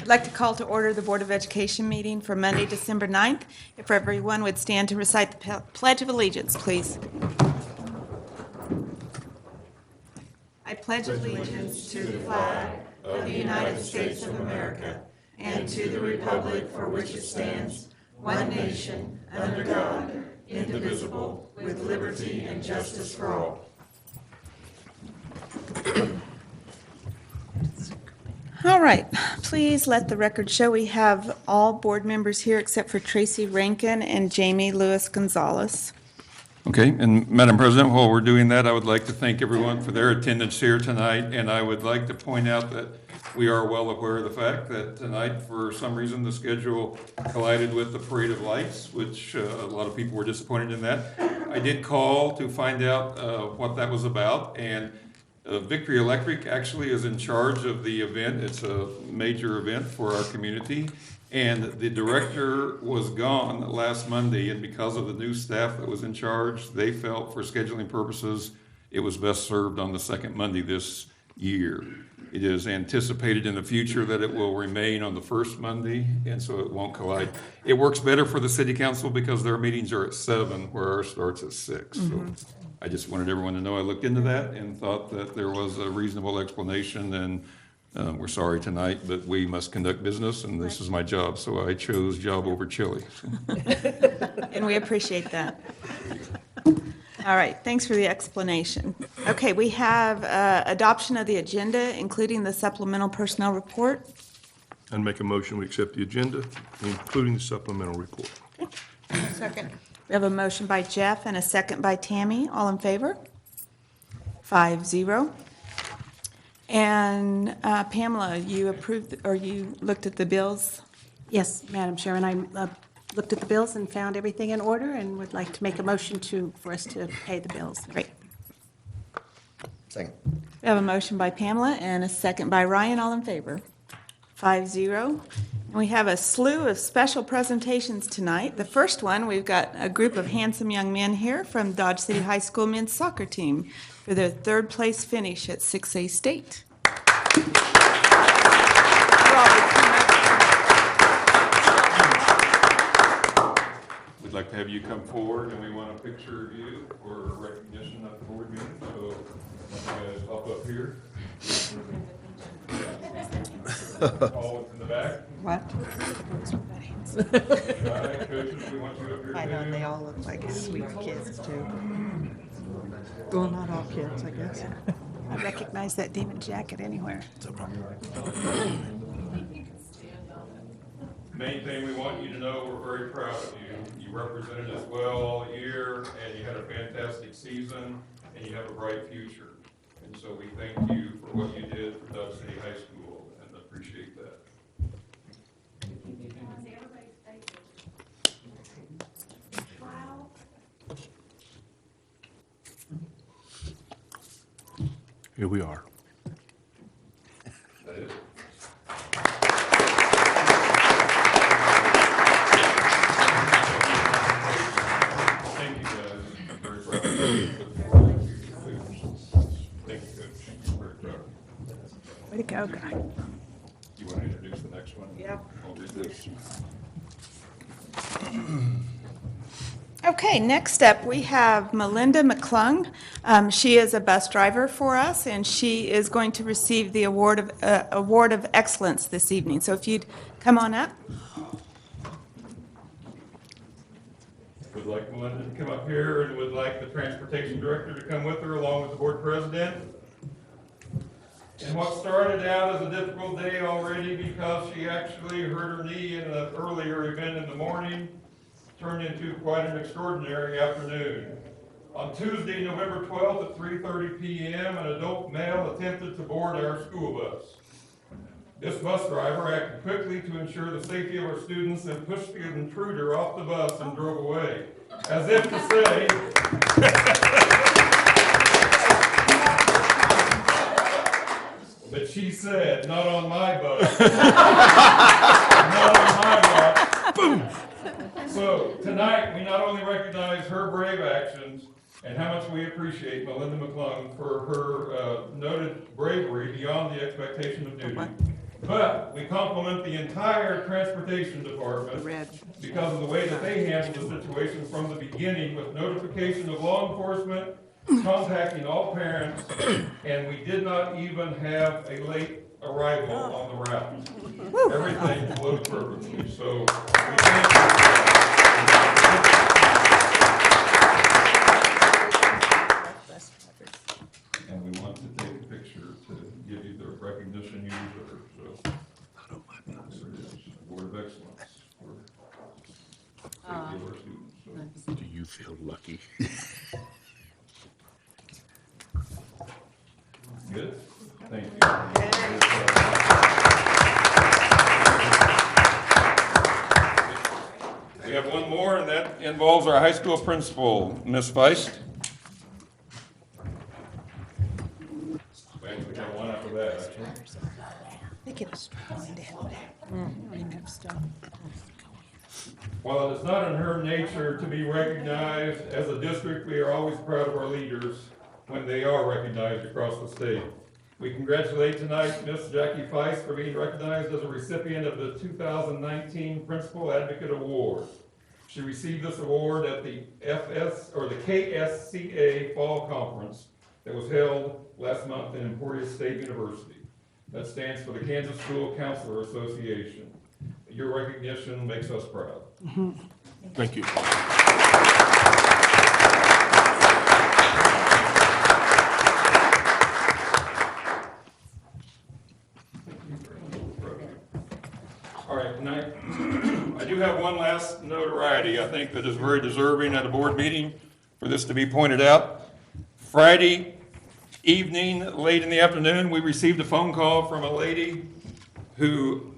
I'd like to call to order the Board of Education meeting for Monday, December 9th. If everyone would stand to recite the Pledge of Allegiance, please. I pledge allegiance to the flag of the United States of America and to the republic for which it stands, one nation, under God, indivisible, with liberty and justice for all. All right, please let the record show we have all board members here except for Tracy Rankin and Jamie Lewis Gonzalez. Okay, and Madam President, while we're doing that, I would like to thank everyone for their attendance here tonight, and I would like to point out that we are well aware of the fact that tonight, for some reason, the schedule collided with the Parade of Lights, which a lot of people were disappointed in that. I did call to find out what that was about, and Victory Electric actually is in charge of the event. It's a major event for our community. And the director was gone last Monday, and because of the new staff that was in charge, they felt for scheduling purposes, it was best served on the second Monday this year. It is anticipated in the future that it will remain on the first Monday, and so it won't collide. It works better for the city council because their meetings are at 7, where ours starts at 6. So I just wanted everyone to know I looked into that and thought that there was a reasonable explanation, and we're sorry tonight, but we must conduct business, and this is my job, so I chose job over chili. And we appreciate that. All right, thanks for the explanation. Okay, we have adoption of the agenda, including the supplemental personnel report. I'd make a motion, we accept the agenda, including the supplemental report. Second. We have a motion by Jeff and a second by Tammy. All in favor? 5-0. And Pamela, you approved, or you looked at the bills? Yes, Madam Chair, and I looked at the bills and found everything in order and would like to make a motion for us to pay the bills. Great. Second. We have a motion by Pamela and a second by Ryan. All in favor? 5-0. And we have a slew of special presentations tonight. The first one, we've got a group of handsome young men here from Dodge City High School men's soccer team for their third place finish at 6A State. We'd like to have you come forward, and we want a picture of you for recognition at the board meeting. So you guys hop up here. All in the back. What? Coaches, we want you up here. I know, they all look like sweet kids, too. Well, not all kids, I guess. I recognize that demon jacket anywhere. Main thing we want you to know, we're very proud of you. You represented us well all year, and you had a fantastic season, and you have a bright future. And so we thank you for what you did for Dodge City High School, and appreciate that. Here we are. That is. Thank you, guys. I'm very proud of you. Thank you, Coach. I'm very proud of you. Way to go, guy. You want to introduce the next one? Yeah. I'll do this. Okay, next up, we have Melinda McClung. She is a bus driver for us, and she is going to receive the Award of Excellence this evening. So if you'd come on up. Would like Melinda to come up here, and would like the Transportation Director to come with her, along with the Board President. And what started out as a difficult day already because she actually hurt her knee in an earlier event in the morning turned into quite an extraordinary afternoon. On Tuesday, November 12th at 3:30 p.m., an adult male attempted to board our school bus. This bus driver acted quickly to ensure the safety of our students and pushed the intruder off the bus and drove away, as if to say, but she said, not on my bus. Not on my bus. Boom. So tonight, we not only recognize her brave actions and how much we appreciate Melinda McClung for her noted bravery beyond the expectation of duty, But we compliment the entire transportation department because of the way that they handled the situation from the beginning with notification of law enforcement, contacting all parents, and we did not even have a late arrival on the route. Everything flowed perfectly, so we thank you for that. And we want to take a picture to give you the recognition you deserve, so. There it is, Award of Excellence for safety of our students, so. Do you feel lucky? Good, thank you. We have one more, and that involves our high school principal, Ms. Feist. We actually have one after that, actually. They get a strong down there. They don't even have stuff. While it is not in her nature to be recognized as a district, we are always proud of our leaders when they are recognized across the state. We congratulate tonight Ms. Jackie Feist for being recognized as a recipient of the 2019 Principal Advocate Award. She received this award at the KSCA Fall Conference that was held last month in Emporia State University. That stands for the Kansas School Counselor Association. Your recognition makes us proud. Thank you. All right, tonight, I do have one last notoriety, I think, that is very deserving at a board meeting for this to be pointed out. Friday evening, late in the afternoon, we received a phone call from a lady who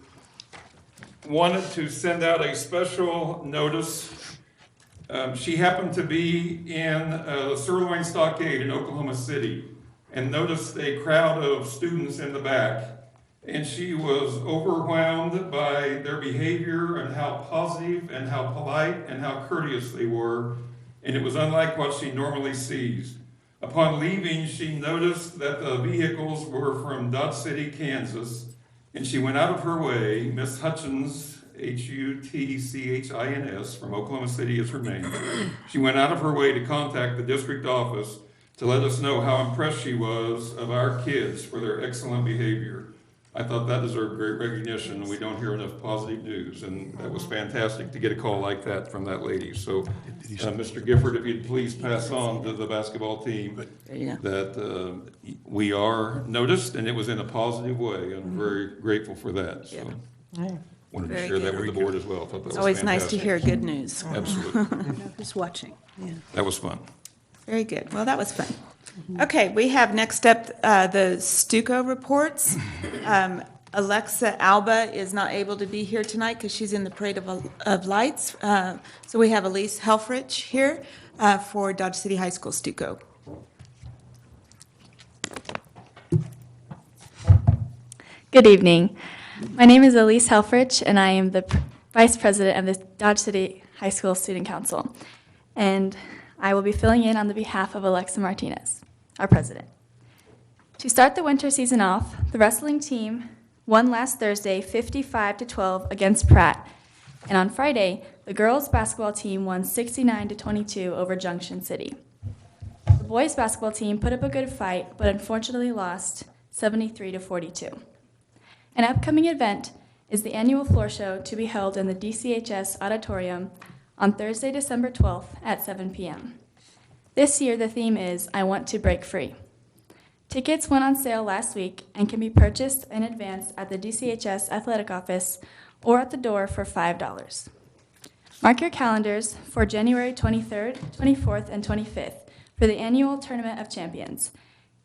wanted to send out a special notice. She happened to be in the Sirloin Stockade in Oklahoma City and noticed a crowd of students in the back. And she was overwhelmed by their behavior and how positive and how polite and how courteous they were. And it was unlike what she normally sees. Upon leaving, she noticed that the vehicles were from Dodge City, Kansas. And she went out of her way, Miss Hutchins, Hutchins, from Oklahoma City is her name. She went out of her way to contact the district office to let us know how impressed she was of our kids for their excellent behavior. I thought that deserved great recognition. We don't hear enough positive news, and that was fantastic to get a call like that from that lady. So, Mr. Gifford, if you'd please pass on to the basketball team that we are noticed, and it was in a positive way. I'm very grateful for that. So, wanted to Very share that good. with the board as well. I thought that It's was always nice to fantastic. hear good news. Absolutely. Know who's watching. Yeah. That was fun. Very good. Well, that was fun. Okay, we have next up the Stuco reports. Alexa Alba is not able to be here tonight because she's in the Parade of Lights. So we have Elise Helfrich here for Dodge City High School Stuco. Good evening. My name is Elise Helfrich, and I am the Vice President of the Dodge City High School Student Council. And I will be filling in on the behalf of Alexa Martinez, our president. To start the winter season off, the wrestling team won last Thursday 55-12 against Pratt. And on Friday, the girls basketball team won 69-22 over Junction City. The boys basketball team put up a good fight, but unfortunately lost 73-42. An upcoming event is the annual floor show to be held in the DCHS auditorium on Thursday, December 12th at 7 p.m. This year, the theme is I Want to Break Free. Tickets went on sale last week and can be purchased in advance at the DCHS Athletic Office or at the door for $5. Mark your calendars for January 23rd, 24th, and 25th for the annual Tournament of Champions.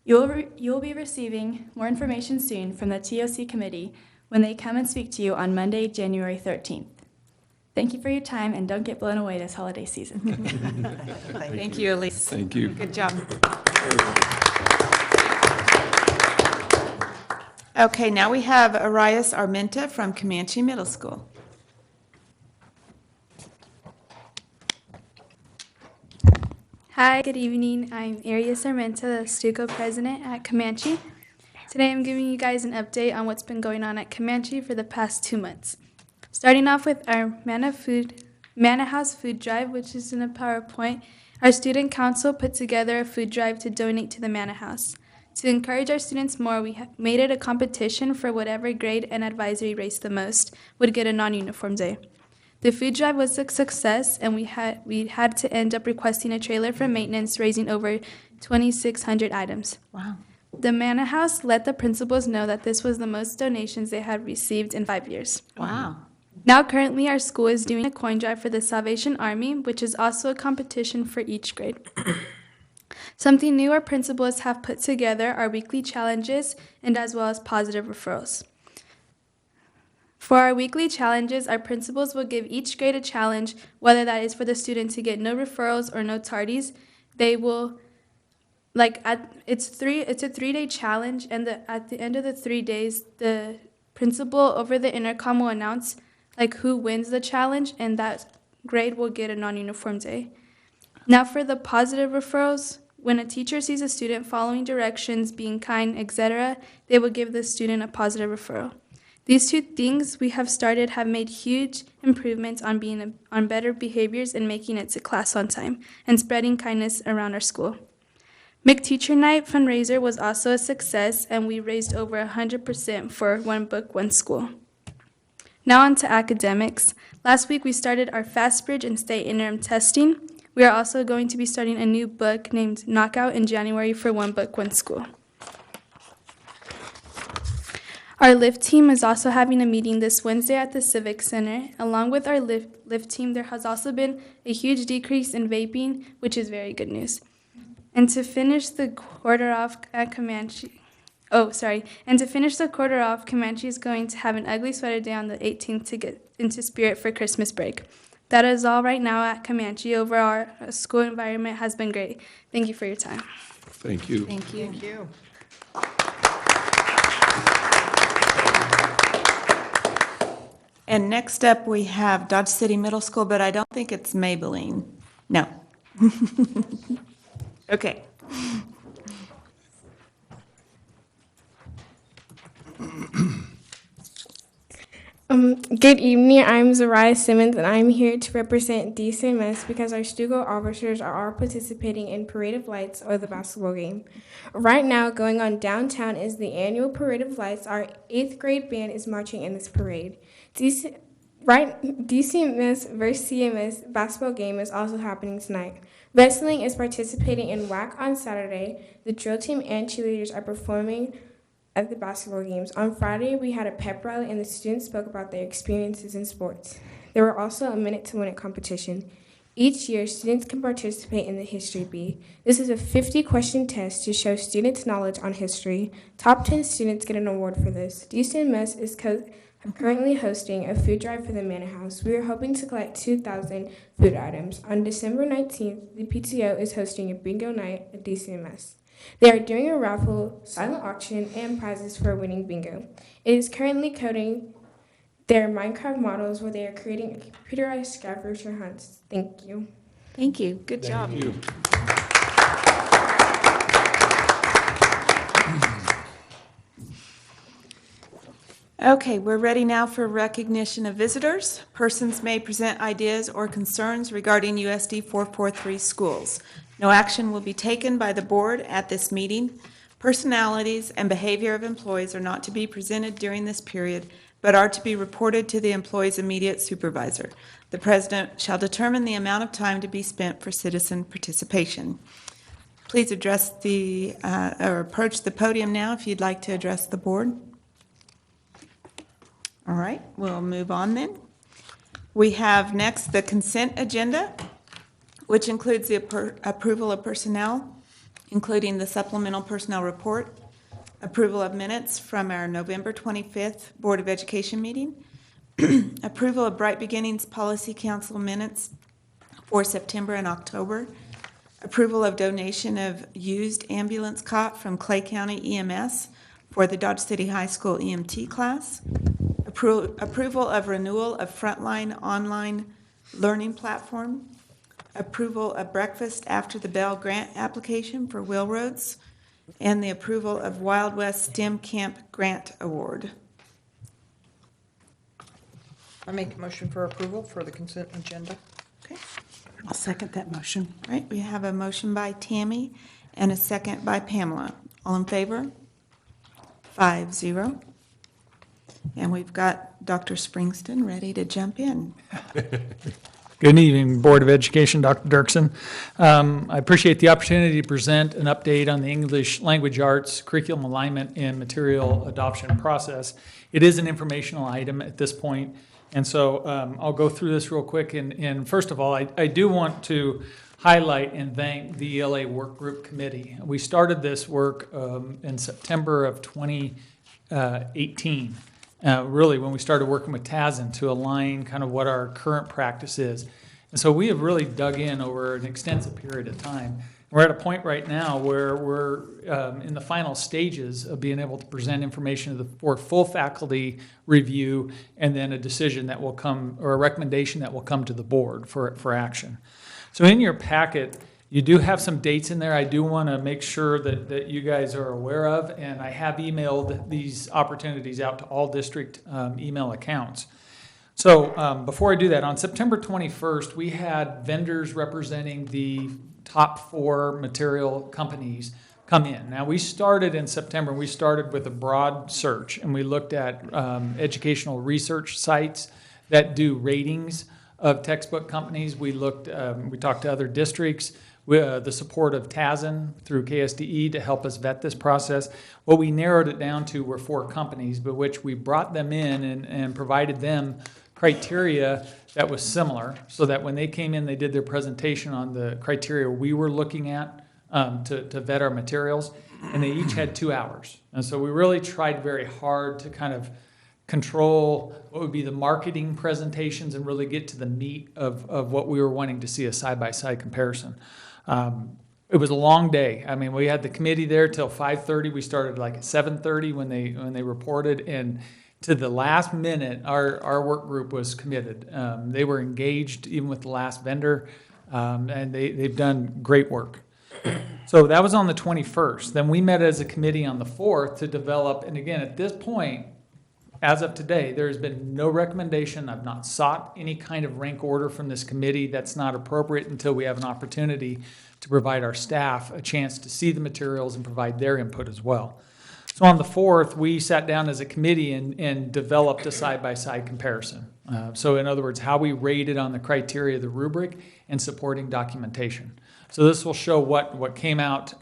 You will be receiving more information soon from the TOC committee when they come and speak to you on Monday, January 13th. Thank you for your time, and don't get blown away this holiday season. Thank you, Elise. Thank you. Good job. Okay, now we have Arias Armenta from Comanche Middle School. Hi, good evening. I'm Arias Armenta, the Stuco president at Comanche. Today I'm giving you guys an update on what's been going on at Comanche for the past 2 months. Starting off with our Manna House food drive, which is in a PowerPoint. Our student council put together a food drive to donate to the Manna House. To encourage our students more, we made it a competition for whatever grade and advisory rates the most would get a non-uniform day. The food drive was a success, and we had to end up requesting a trailer for maintenance, raising over 2,600 items. Wow. The Manna House let the principals know that this was the most donations they had received in 5 years. Wow. Now, currently, our school is doing a coin drive for the Salvation Army, which is also a competition for each grade. Something new our principals have put together are weekly challenges and as well as positive referrals. For our weekly challenges, our principals will give each grade a challenge, whether that is for the student to get no referrals or no tardies. They will, it's a 3-day challenge, and at the end of the 3 days, the principal over the intercom will announce who wins the challenge, and that grade will get a non-uniform day. Now for the positive referrals, when a teacher sees a student following directions, being kind, etc., they will give the student a positive referral. These 2 things we have started have made huge improvements on better behaviors and making it to class on time and spreading kindness around our school. McTeacher Night fundraiser was also a success, and we raised over 100% for One Book, One School. Now on to academics. Last week we started our Fast Bridge and State interim testing. We are also going to be starting a new book named Knockout in January for One Book, One School. Our LIFT team is also having a meeting this Wednesday at the Civic Center. Along with our LIFT team, there has also been a huge decrease in vaping, which is very good news. And to finish the quarter off at Comanche, Comanche is going to have an ugly sweater day on the 18th to get into spirit for Christmas break. That is all right now at Comanche. Overall, our school environment has been great. Thank you for your time. Thank you. Thank you. Thank you. And next up, we have Dodge City Middle School, but I don't think it's Maybelline. No. Okay. Good evening, I'm Zariah Simmons, and I'm here to represent DCMS because our student officers are all participating in Parade of Lights, or the basketball game. Right now, going on downtown is the annual Parade of Lights. Our 8th grade band is marching in this parade. DCMS versus CMS basketball game is also happening tonight. Wrestling is participating in WAC on Saturday. The drill team and cheerleaders are performing at the basketball games. On Friday, we had a pep rally, and the students spoke about their experiences in sports. There were also a Minute to Win It competition. Each year, students can participate in the History Bee. This is a 50-question test to show students' knowledge on history. Top 10 students get an award for this. DCMS is currently hosting a food drive for the Manor House. We are hoping to collect 2,000 food items. On December 19th, the PTO is hosting a bingo night at DCMS. They are doing a raffle, silent auction, and prizes for winning bingo. It is currently coding their Minecraft models where they are creating computerized scavenger hunts. Thank you. Thank you. Good job. Thank you. Okay, we're ready now for recognition of visitors. Persons may present ideas or concerns regarding USD 443 schools. No action will be taken by the board at this meeting. Personalities and behavior of employees are not to be presented during this period, but are to be reported to the employee's immediate supervisor. The president shall determine the amount of time to be spent for citizen participation. Please address or approach the podium now if you'd like to address the board. All right, we'll move on then. We have next the consent agenda, which includes the approval of personnel, including the supplemental personnel report, approval of minutes from our November 25th Board of Education meeting, approval of Bright Beginnings Policy Council minutes for September and October, approval of donation of used ambulance cot from Clay County EMS for the Dodge City High School EMT class, approval of renewal of Frontline online learning platform, approval of breakfast after the bell grant application for Will Roads, and the approval of Wild West STEM Camp Grant Award. I make a motion for approval for the consent agenda. Okay. I'll second that motion. All right, we have a motion by Tammy and a second by Pamela. All in favor? 5-0. And we've got Dr. Springston ready to jump in. Good evening, Board of Education, Dr. Dirksen. I appreciate the opportunity to present an update on the English Language Arts curriculum alignment and material adoption process. It is an informational item at this point, and so I'll go through this real quick. And first of all, I do want to highlight and thank the ELA Work Group Committee. We started this work in September of 2018. Really, when we started working with TASN to align kind of what our current practice is. And so we have really dug in over an extensive period of time. We're at a point right now where we're in the final stages of being able to present information for full faculty review and then a decision that will come, or a recommendation that will come to the board for action. So in your packet, you do have some dates in there I do want to make sure that you guys are aware of, and I have emailed these opportunities out to all district email accounts. So before I do that, on September 21st, we had vendors representing the top 4 material companies come in. Now, we started in September, we started with a broad search, and we looked at educational research sites that do ratings of textbook companies. We talked to other districts, the support of TASN through KSDE to help us vet this process. What we narrowed it down to were 4 companies, but which we brought them in and provided them criteria that was similar, so that when they came in, they did their presentation on the criteria we were looking at to vet our materials, and they each had 2 hours. And so we really tried very hard to kind of control what would be the marketing presentations and really get to the meat of what we were wanting to see, a side-by-side comparison. It was a long day. I mean, we had the committee there till 5:30. We started like at 7:30 when they reported, and to the last minute, our work group was committed. They were engaged even with the last vendor, and they've done great work. So that was on the 21st. Then we met as a committee on the 4th to develop, and again, at this point, as of today, there has been no recommendation. I've not sought any kind of rank order from this committee. That's not appropriate until we have an opportunity to provide our staff a chance to see the materials and provide their input as well. So on the 4th, we sat down as a committee and developed a side-by-side comparison. So in other words, how we rated on the criteria of the rubric and supporting documentation. So this will show what came out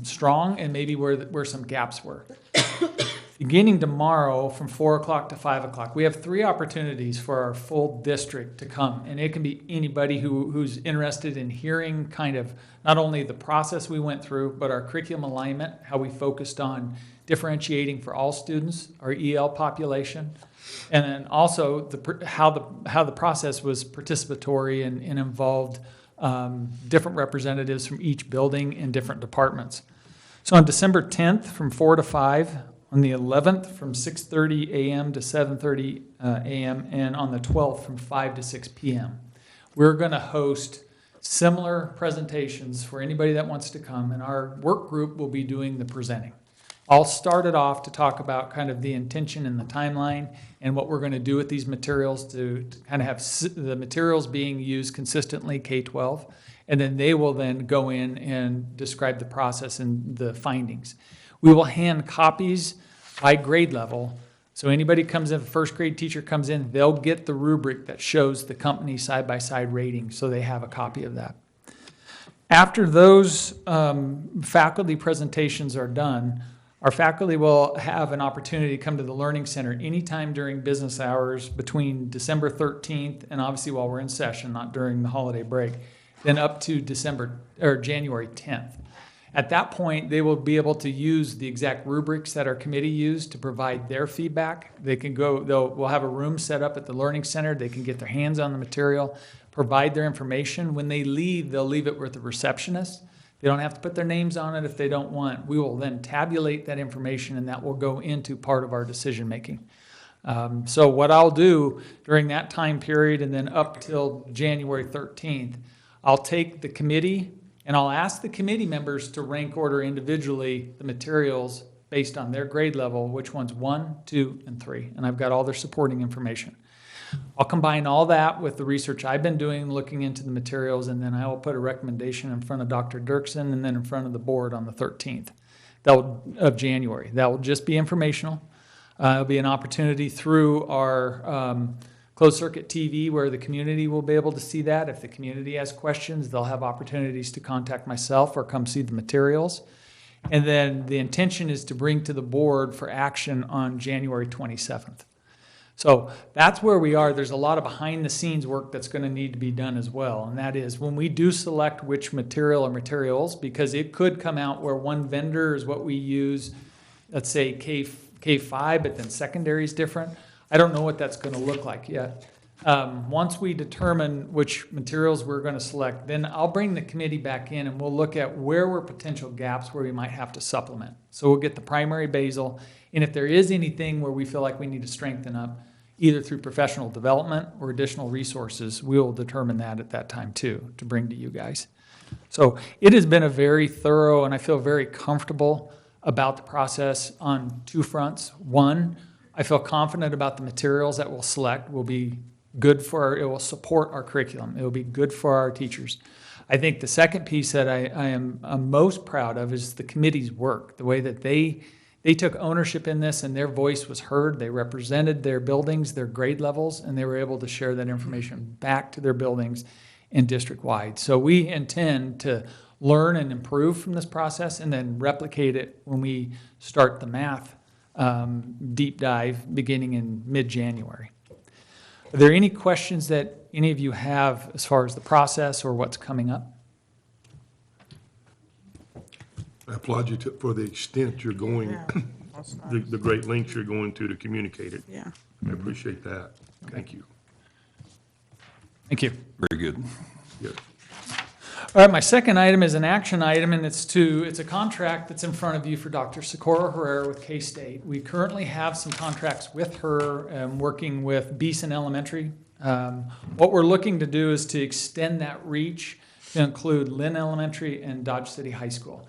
strong and maybe where some gaps were. Beginning tomorrow from 4 o'clock to 5 o'clock, we have 3 opportunities for our full district to come. And it can be anybody who's interested in hearing kind of not only the process we went through, but our curriculum alignment, how we focused on differentiating for all students, our EL population, and then also how the process was participatory and involved different representatives from each building and different departments. So on December 10th from 4 to 5, on the 11th from 6:30 a.m. to 7:30 a.m., and on the 12th from 5 to 6 p.m. We're going to host similar presentations for anybody that wants to come, and our work group will be doing the presenting. I'll start it off to talk about kind of the intention and the timeline and what we're going to do with these materials to kind of have the materials being used consistently K-12, and then they will then go in and describe the process and the findings. We will hand copies by grade level. So anybody comes in, if a first grade teacher comes in, they'll get the rubric that shows the company side-by-side rating, so they have a copy of that. After those faculty presentations are done, our faculty will have an opportunity to come to the Learning Center anytime during business hours between December 13th and obviously while we're in session, not during the holiday break, then up to January 10th. At that point, they will be able to use the exact rubrics that our committee used to provide their feedback. We'll have a room set up at the Learning Center. They can get their hands on the material, provide their information. When they leave, they'll leave it with the receptionist. They don't have to put their names on it if they don't want. We will then tabulate that information, and that will go into part of our decision making. So what I'll do during that time period and then up till January 13th, I'll take the committee And I'll ask the committee members to rank order individually the materials based on their grade level, which one's 1, 2, and 3. And I've got all their supporting information. I'll combine all that with the research I've been doing, looking into the materials, and then I will put a recommendation in front of Dr. Dirksen and then in front of the board on the 13th of January. That will just be informational. It'll be an opportunity through our closed circuit TV where the community will be able to see that. If the community has questions, they'll have opportunities to contact myself or come see the materials. And then the intention is to bring to the board for action on January 27th. So that's where we are. There's a lot of behind the scenes work that's going to need to be done as well. And that is when we do select which material or materials, because it could come out where one vendor is what we use, let's say K5, but then secondary is different. I don't know what that's going to look like yet. Once we determine which materials we're going to select, then I'll bring the committee back in and we'll look at where were potential gaps where we might have to supplement. So we'll get the primary basal, and if there is anything where we feel like we need to strengthen up, either through professional development or additional resources, we will determine that at that time too, to bring to you guys. So it has been a very thorough, and I feel very comfortable about the process on two fronts. One, I feel confident about the materials that we'll select will be good it will support our curriculum. It will be good for our teachers. I think the second piece that I'm most proud of is the committee's work, the way that they took ownership in this and their voice was heard. They represented their buildings, their grade levels, and they were able to share that information back to their buildings and district-wide. So we intend to learn and improve from this process and then replicate it when we start the math deep dive beginning in mid-January. Are there any questions that any of you have as far as the process or what's coming up? I applaud you for the extent you're going, Yeah, that's nice. the great lengths you're going to communicate it. Yeah. I appreciate that. Thank you. Thank you. Very good. Yeah. All right, my second item is an action item, and it's a contract that's in front of you for Dr. Socorro Herrera with K-State. We currently have some contracts with her, working with Beeson Elementary. What we're looking to do is to extend that reach to include Lynn Elementary and Dodge City High School.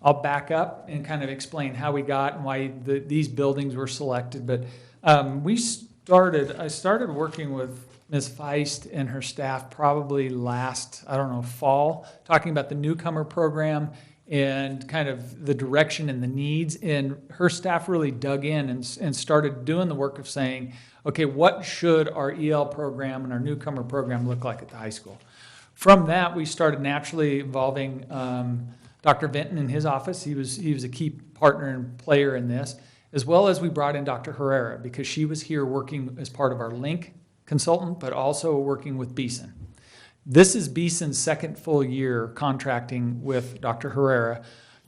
I'll back up and kind of explain how we got and why these buildings were selected. But I started working with Ms. Feist and her staff probably last, fall, talking about the Newcomer program and kind of the direction and the needs. And her staff really dug in and started doing the work of saying, okay, what should our EL program and our Newcomer program look like at the high school? From that, we started naturally involving Dr. Vinton in his office. He was a key partner and player in this, as well as we brought in Dr. Herrera because she was here working as part of our LINK consultant, but also working with Beeson. This is Beeson's second full year contracting with Dr. Herrera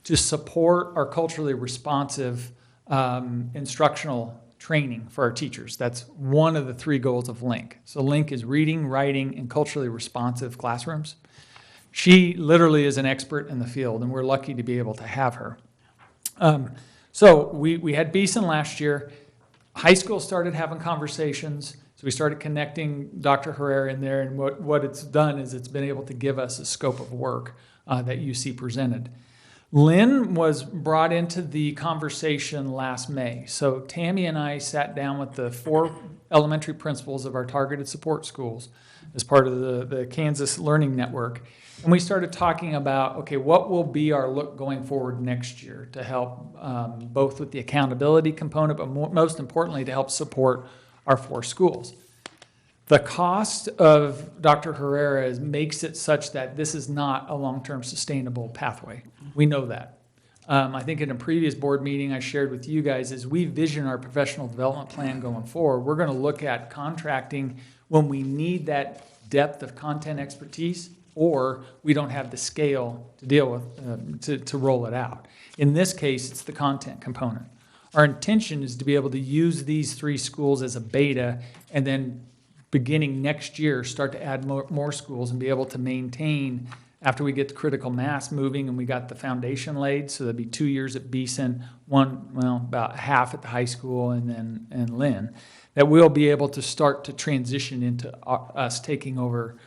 to support our culturally responsive instructional training for our teachers. That's one of the three goals of LINK. So LINK is reading, writing, and culturally responsive classrooms. She literally is an expert in the field, and we're lucky to be able to have her. So we had Beeson last year. High school started having conversations. So we started connecting Dr. Herrera in there, and what it's done is it's been able to give us a scope of work that you see presented. Lynn was brought into the conversation last May. So Tammy and I sat down with the 4 elementary principals of our targeted support schools as part of the Kansas Learning Network. And we started talking about, okay, what will be our look going forward next year to help both with the accountability component, but most importantly, to help support our 4 schools. The cost of Dr. Herrera makes it such that this is not a long-term sustainable pathway. We know that. I think in a previous board meeting I shared with you guys, as we vision our professional development plan going forward, we're going to look at contracting when we need that depth of content expertise or we don't have the scale to deal with, to roll it out. In this case, it's the content component. Our intention is to be able to use these 3 schools as a beta and then beginning next year start to add more schools and be able to maintain after we get the critical mass moving and we got the foundation laid. So there'll be 2 years at Beeson, about half at the high school and Lynn, that we'll be able to start to transition into us taking over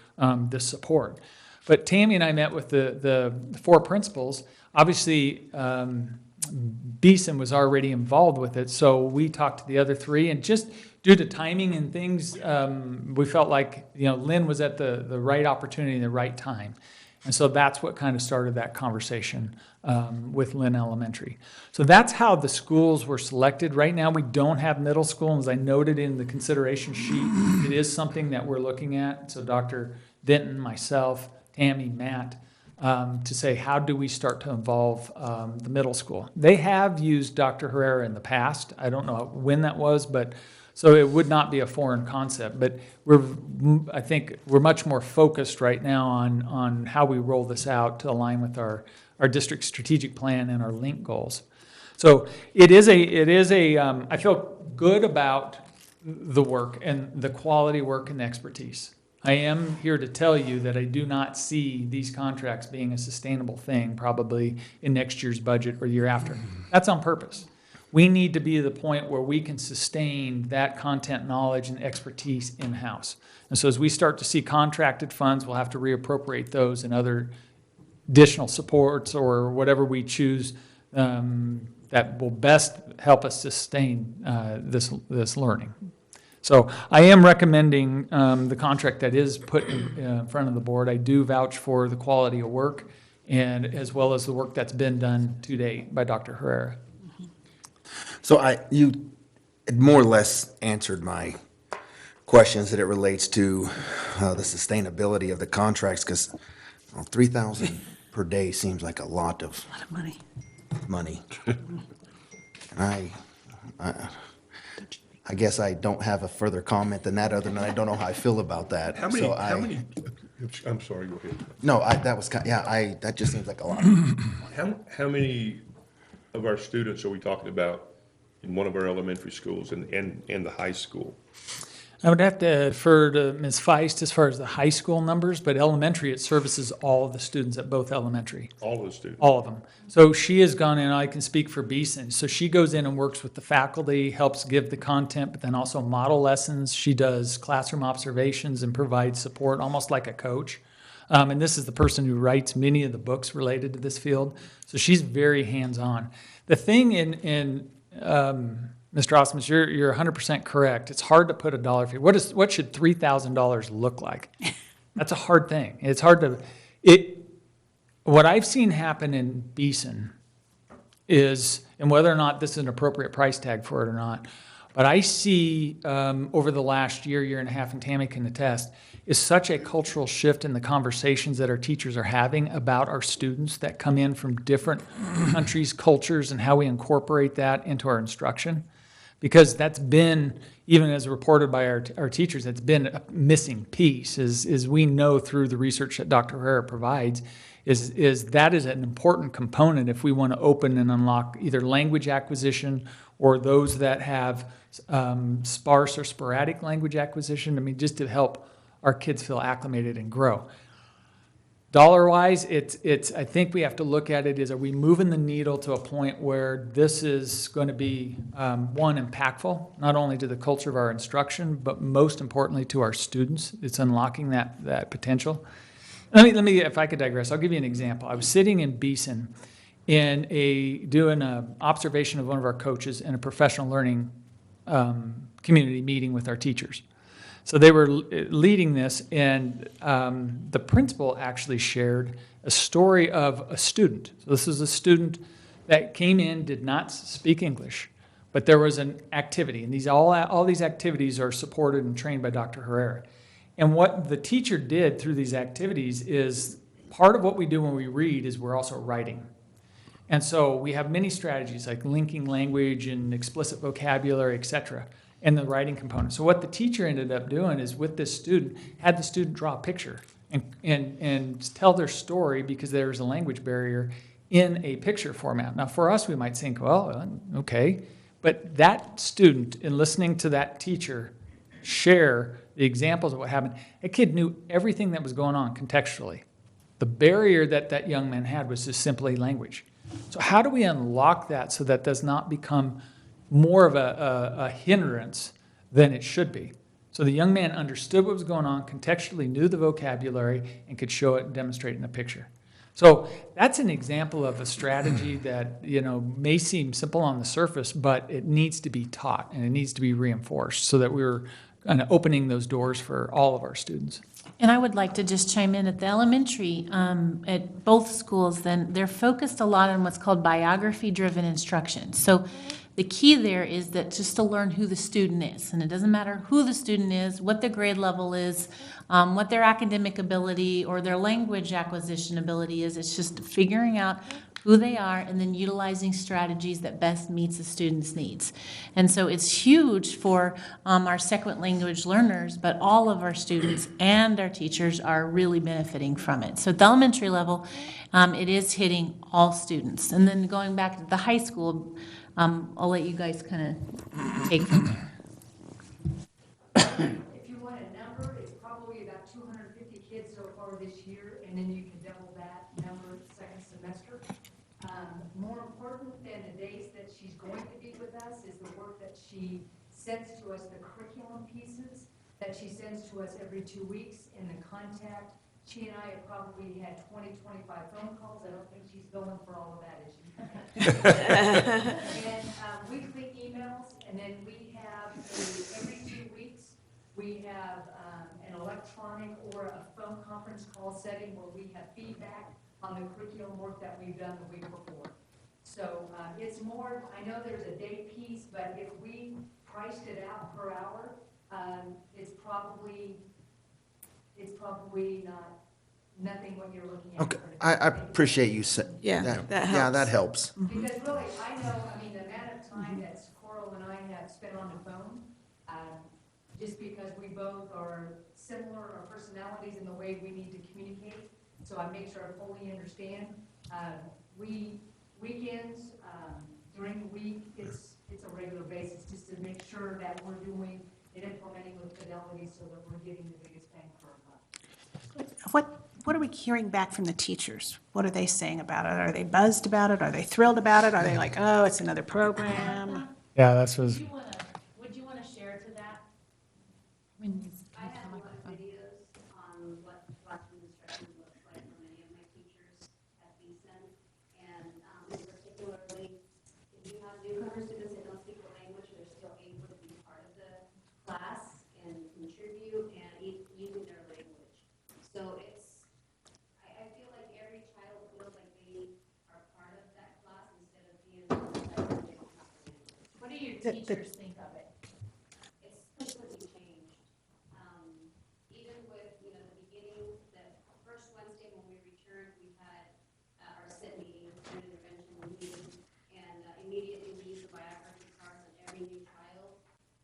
this support. But Tammy and I met with the four principals. Obviously, Beeson was already involved with it, so we talked to the other three, and just due to timing and things, we felt like Lynn was at the right opportunity, the right time. And so that's what kind of started that conversation with Lynn Elementary. So that's how the schools were selected. Right now, we don't have middle school, and as I noted in the consideration sheet, it is something that we're looking at. So Dr. Denton, myself, Tammy, Matt, to say how do we start to involve the middle school. They have used Dr. Herrera in the past. I don't know when that was, but so it would not be a foreign concept. But I think we're much more focused right now on how we roll this out to align with our district strategic plan and our link goals. So it is I feel good about the work and the quality work and the expertise. I am here to tell you that I do not see these contracts being a sustainable thing probably in next year's budget or the year after. That's on purpose. We need to be at the point where we can sustain that content knowledge and expertise in-house. And so as we start to see contracted funds, we'll have to reappropriate those and other additional supports or whatever we choose that will best help us sustain this learning. So I am recommending the contract that is put in front of the board. I do vouch for the quality of work and as well as the work that's been done to date by Dr. Herrera. So you more or less answered my questions that it relates to the sustainability of the contracts, because $3,000 per day seems like a lot of money. And I guess I don't have a further comment than that, other than I don't know how I feel about that. How many, I'm sorry, go ahead. No, that just seems like a lot. How many of our students are we talking about in one of our elementary schools and the high school? I would have to defer to Ms. Feist as far as the high school numbers, but elementary, it services all of the students at both elementary. All of the students? All of them. So she has gone in, I can speak for Beeson. So she goes in and works with the faculty, helps give the content, but then also model lessons. She does classroom observations and provides support, almost like a coach. And this is the person who writes many of the books related to this field. So she's very hands-on. The thing in Mr. Osmus, you're 100% correct. It's hard to put a dollar figure. What should $3,000 look like? That's a hard thing. It's hard to. What I've seen happen in Beeson is, and whether or not this is an appropriate price tag for it or not, but I see over the last year and a half, and Tammy can attest, is such a cultural shift in the conversations that our teachers are having about our students that come in from different countries, cultures, and how we incorporate that into our instruction. Because that's been, even as reported by our teachers, that's been a missing piece, is we know through the research that Dr. Herrera provides, is that is an important component if we want to open and unlock either language acquisition or those that have sparse or sporadic language acquisition. I mean, just to help our kids feel acclimated and grow. Dollar-wise, it's. I think we have to look at it as, are we moving the needle to a point where this is going to be, one, impactful, not only to the culture of our instruction, but most importantly to our students. It's unlocking that potential. Let me, if I could digress, I'll give you an example. I was sitting in Beeson doing an observation of one of our coaches in a professional learning community meeting with our teachers. So they were leading this, and the principal actually shared a story of a student. So this is a student that came in, did not speak English, but there was an activity, and all these activities are supported and trained by Dr. Herrera. And what the teacher did through these activities is, part of what we do when we read is we're also writing. And so we have many strategies like linking language and explicit vocabulary, etc., and the writing component. So what the teacher ended up doing is, with this student, had the student draw a picture and tell their story, because there's a language barrier, in a picture format. Now for us, we might think, well, okay, but that student, in listening to that teacher share the examples of what happened, that kid knew everything that was going on contextually. The barrier that young man had was just simply language. So how do we unlock that so that does not become more of a hindrance than it should be? So the young man understood what was going on, contextually knew the vocabulary, and could show it and demonstrate in a picture. So that's an example of a strategy that, may seem simple on the surface, but it needs to be taught and it needs to be reinforced so that we're kind of opening those doors for all of our students. And I would like to just chime in at the elementary, at both schools, then they're focused a lot on what's called biography-driven instruction. So the key there is that just to learn who the student is. And it doesn't matter who the student is, what their grade level is, what their academic ability or their language acquisition ability is. It's just figuring out who they are and then utilizing strategies that best meets the student's needs. And so it's huge for our second language learners, but all of our students and our teachers are really benefiting from it. So at the elementary level, it is hitting all students. And then going back to the high school, I'll let you guys kind of take from there. If you want a number, it's probably about 250 kids so far this year, and then you can double that number second semester. More important than the days that she's going to be with us is the work that she sends to us, the curriculum pieces that she sends to us every 2 weeks in the contact. She and I have probably had 20, 25 phone calls. I don't think she's going for all of that, is she? And weekly emails, and then we have every 2 weeks, we have an electronic or a phone conference call setting where we have feedback on the curriculum work that we've done the week before. So it's more, I know there's a day piece, but if we priced it out per hour, it's probably not nothing what you're looking at. Okay, I appreciate you saying. Yeah, that helps. Yeah, that helps. Because really, I know, the amount of time that Coral and I have spent on the phone, just because we both are similar, our personalities in the way we need to communicate, so I make sure I fully understand. Weekends, during the week, it's a regular basis, just to make sure that we're doing and implementing with fidelity so that we're getting the biggest bang for our buck. What are we hearing back from the teachers? What are they saying about it? Are they buzzed about it? Are they thrilled about it? Are they like, oh, it's another program? Yeah, that's what. Would you want to share to that? I have a lot of videos on what classroom instruction looks like for many of my teachers at BSEN. And particularly, if you have newcomer students that don't speak the language, they're still able to be part of the class and contribute and using their language. So I feel like every child feels like they are part of that class instead of being What do your teachers think of it? It's completely changed. Even with, the beginning, the first Wednesday when we returned, we had our SIT meeting, student intervention meeting, and immediately we used the biography cards on every new child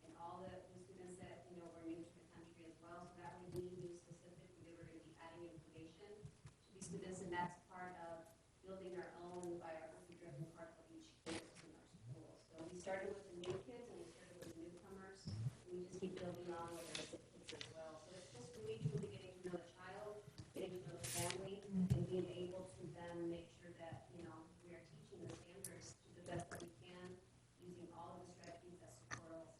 and all the students that, were new to the country as well. So that way we knew specifically they were going to be adding information to these students, and that's part of building our own biography-driven card for each kid in our school. So we started with the new kids and we started with the newcomers. We just keep building on with our SIT kids as well. So it's just really truly getting to know the child, getting to know the family, and being able to then make sure that, we are teaching the standards to the best that we can, using all of the strategies that support us.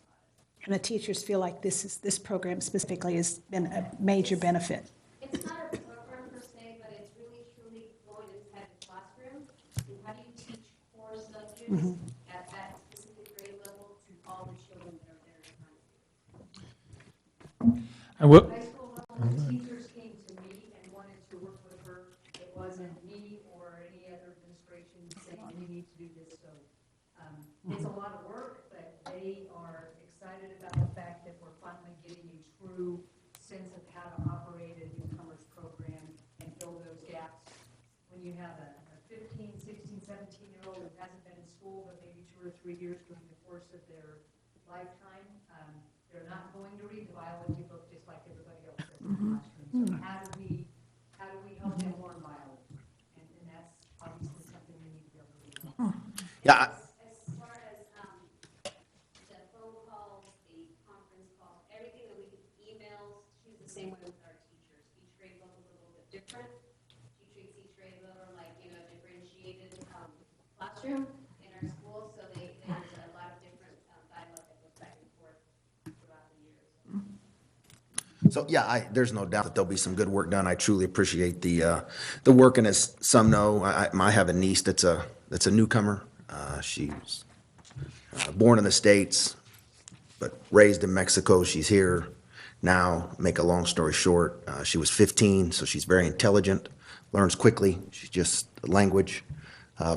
And the teachers feel like this program specifically has been a major benefit. It's not a program per se, but it's really truly going inside the classroom. And how do you teach core subjects at that specific grade level to all the children that are there in front of you? I will. High school level, the teachers came to me and wanted to work with her. It wasn't me or any other administration saying, we need to do this. So it's a lot of work, but they are excited about the fact that we're finally getting a true sense of how to operate a newcomers program and fill those gaps. When you have a 15, 16, 17-year-old who hasn't been in school but maybe 2 or 3 years during the course of their lifetime, they're not going to read the biology book just like everybody else does in the classroom. So how do we help them learn biology? And that's obviously something we need to be able to do. Yeah, As far as the phone calls, the conference calls, everything that we can emails, she's the same way with our teachers. Each grade level is a little bit different. She treats each grade level like, a differentiated classroom in our school, so there's a lot of different dialogue that goes back and forth throughout the years. So, yeah, there's no doubt that there'll be some good work done. I truly appreciate the work, and as some know, I have a niece that's a newcomer. She's born in the States, but raised in Mexico. She's here now. Make a long story short, she was 15, so she's very intelligent, learns quickly. She's just a language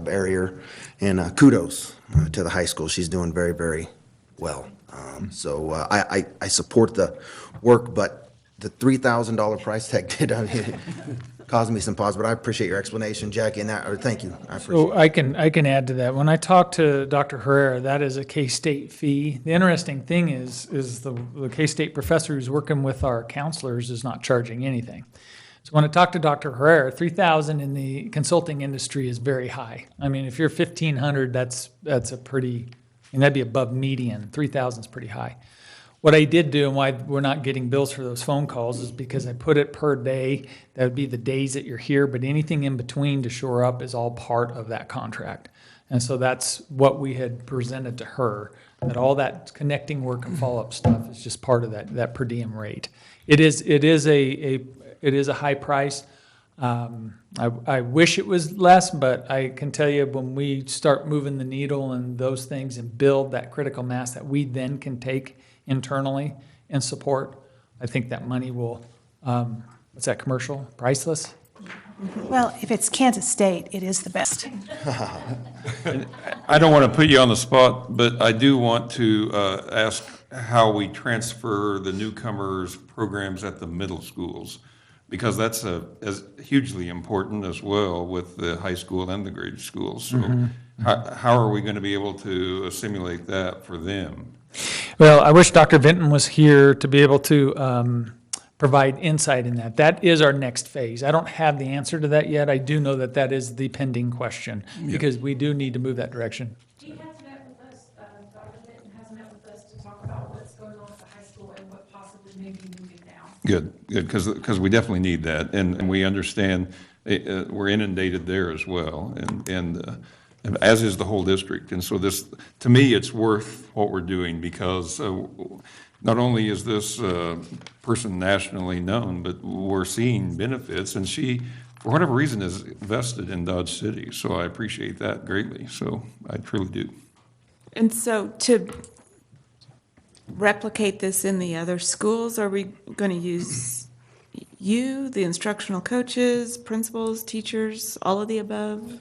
barrier. And kudos to the high school. She's doing very, very well. So I support the work, but the $3,000 price tag did cause me some pause, but I appreciate your explanation, Jackie, and that, or thank you. I appreciate So I can add to that. When I talked to Dr. Herrera, that is a K-State fee. The interesting thing is the K-State professor who's working with our counselors is not charging anything. So when I talked to Dr. Herrera, $3,000 in the consulting industry is very high. I mean, if you're $1,500, that's a pretty, that'd be above median. $3,000 is pretty high. What I did do and why we're not getting bills for those phone calls is because I put it per day. That would be the days that you're here, but anything in between to shore up is all part of that contract. And so that's what we had presented to her, that all that connecting work and follow-up stuff is just part of that per diem rate. It is a high price. I wish it was less, but I can tell you when we start moving the needle and those things and build that critical mass that we then can take internally and support, I think that money will, what's that commercial? Priceless? Well, if it's Kansas State, it is the best. I don't want to put you on the spot, but I do want to ask how we transfer the newcomers programs at the middle schools, because that's as hugely important as well with the high school and the grade schools. So how are we going to be able to assimilate that for them? Well, I wish Dr. Vinton was here to be able to provide insight in that. That is our next phase. I don't have the answer to that yet. I do know that that is the pending question, because we do need to move that direction. He has met with us, Dr. Vinton has met with us to talk about what's going on at the high school and what possibly may be moving now. Good, because we definitely need that, and we understand we're inundated there as well, and as is the whole district. And so this, to me, it's worth what we're doing, because not only is this person nationally known, but we're seeing benefits, and she, for whatever reason, is vested in Dodge City. So I appreciate that greatly. So I truly do. And so to replicate this in the other schools, are we going to use you, the instructional coaches, principals, teachers, all of the above?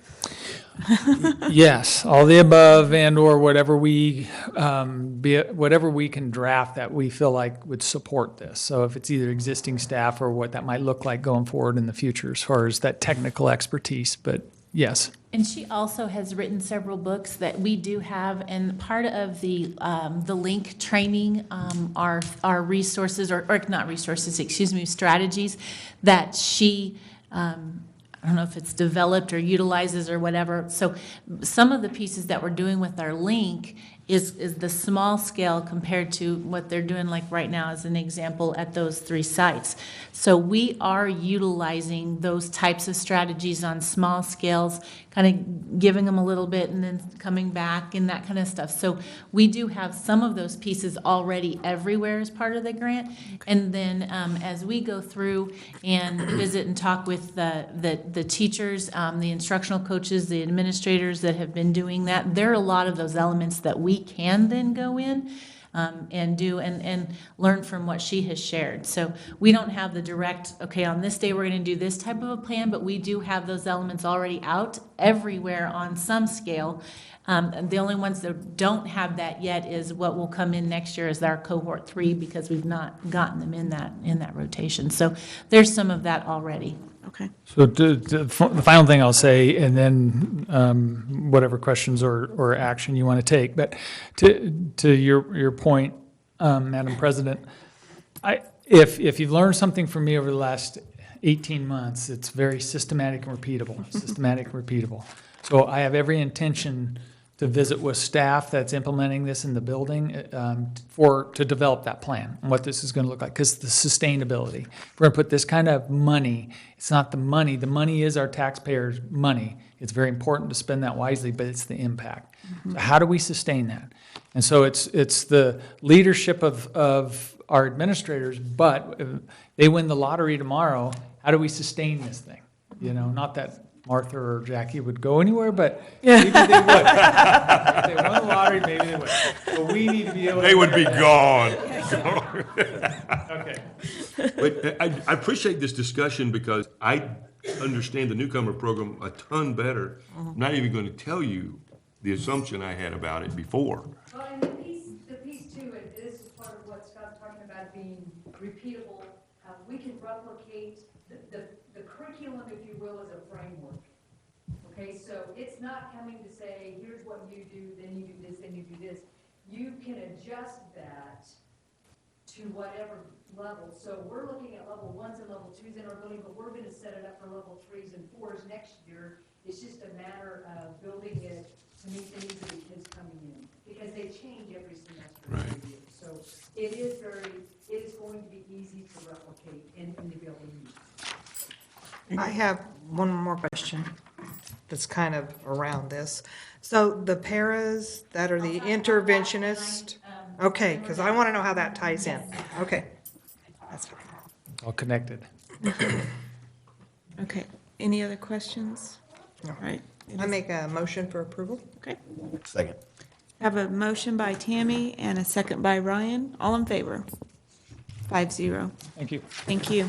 Yes, all the above, and or whatever we whatever we can draft that we feel like would support this. So if it's either existing staff or what that might look like going forward in the future as far as that technical expertise, but yes. And she also has written several books that we do have, and part of the link training are resources, or not resources, excuse me, strategies that she, I don't know if it's developed or utilizes or whatever. So some of the pieces that we're doing with our link is the small scale compared to what they're doing, like right now as an example at those 3 sites. So we are utilizing those types of strategies on small scales, kind of giving them a little bit and then coming back and that kind of stuff. So we do have some of those pieces already everywhere as part of the grant. And then as we go through and visit and talk with the teachers, the instructional coaches, the administrators that have been doing that, there are a lot of those elements that we can then go in and do and learn from what she has shared. So we don't have the direct, okay, on this day we're going to do this type of a plan, but we do have those elements already out everywhere on some scale. The only ones that don't have that yet is what will come in next year is our cohort 3, because we've not gotten them in that rotation. So there's some of that already. Okay. So the final thing I'll say, and then whatever questions or action you want to take, but to your point, Madam President, if you've learned something from me over the last 18 months, it's very systematic and repeatable. So I have every intention to visit with staff that's implementing this in the building to develop that plan and what this is going to look like, because the sustainability. If we're going to put this kind of money, it's not the money. The money is our taxpayers' money. It's very important to spend that wisely, but it's the impact. So how do we sustain that? And so it's the leadership of our administrators, but if they win the lottery tomorrow, how do we sustain this thing? Not that Martha or Jackie would go anywhere, but maybe they would. If they won the lottery, maybe they would. But we need to be able to. They would be gone. Okay. But I appreciate this discussion because I understand the newcomer program a ton better. I'm not even going to tell you the assumption I had about it before. Well, and the piece too, and this is part of what Scott's talking about being repeatable. We can replicate the curriculum, if you will, as a framework. Okay, so it's not coming to say, here's what you do, then you do this, then you do this. You can adjust that to whatever level. So we're looking at level 1s and level 2s in our building, but we're going to set it up for level 3s and 4s next year. It's just a matter of building it to meet the needs of the kids coming in, because they change every semester. Right. Every year. So it is going to be easy to replicate and to be able to use. I have one more question that's kind of around this. So the paras that are the interventionist, okay, because I want to know how that ties in. Okay, that's fine. All connected. Okay, any other questions? All right. I make a motion for approval. Okay. Second. Have a motion by Tammy and a second by Ryan. All in favor? 5-0. Thank you. Thank you.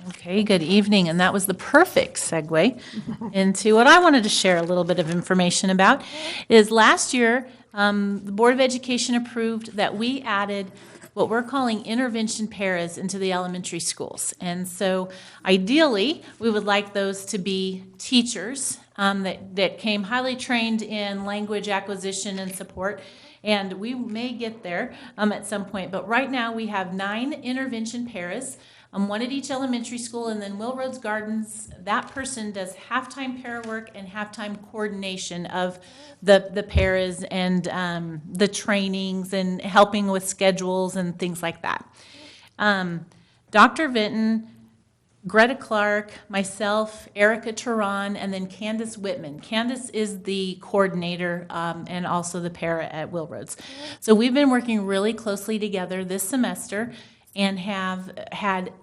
Okay, good evening, and that was the perfect segue into what I wanted to share a little bit of information about. Is last year, the Board of Education approved that we added what we're calling intervention paras into the elementary schools. And so ideally, we would like those to be teachers that came highly trained in language acquisition and support. And we may get there at some point. But right now, we have 9 intervention paras, one at each elementary school, and then Will Rhodes Gardens, that person does halftime para work and halftime coordination of the paras and the trainings and helping with schedules and things like that. Dr. Vinton, Greta Clark, myself, Erica Turan, and then Candace Whitman. Candace is the coordinator and also the para at Will Rhodes. So we've been working really closely together this semester and have had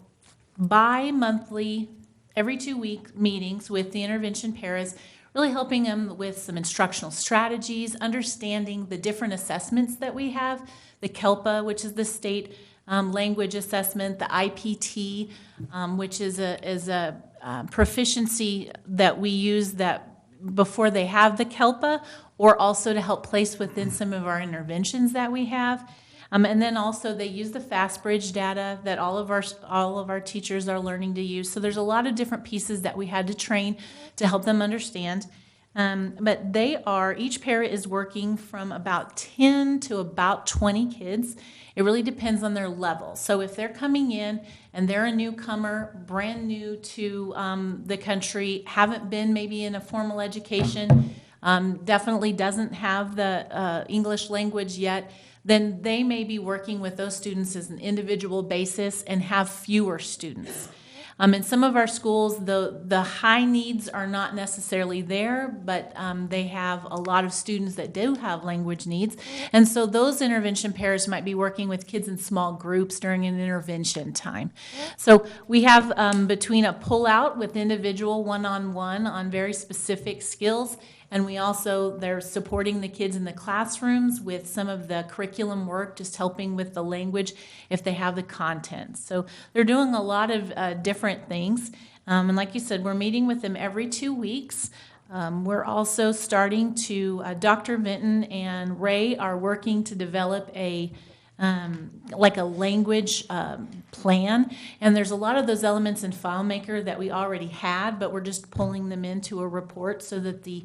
bi-monthly, every 2-week meetings with the intervention paras, really helping them with some instructional strategies, understanding the different assessments that we have, the KELPA, which is the state language assessment, the IPT, which is a proficiency that we use that before they have the KELPA, or also to help place within some of our interventions that we have. And then also they use the FastBridge data that all of our teachers are learning to use. So there's a lot of different pieces that we had to train to help them understand. But each para is working from about 10 to about 20 kids. It really depends on their level. So if they're coming in and they're a newcomer, brand new to the country, haven't been maybe in a formal education, definitely doesn't have the English language yet, then they may be working with those students as an individual basis and have fewer students. In some of our schools, the high needs are not necessarily there, but they have a lot of students that do have language needs. And so those intervention pairs might be working with kids in small groups during an intervention time. So we have between a pull-out with individual one-on-one on very specific skills, and they're supporting the kids in the classrooms with some of the curriculum work, just helping with the language if they have the content. So they're doing a lot of different things. And like you said, we're meeting with them every 2 weeks. We're also starting to, Dr. Vinton and Ray are working to develop a language plan, and there's a lot of those elements in FileMaker that we already had, but we're just pulling them into a report so that the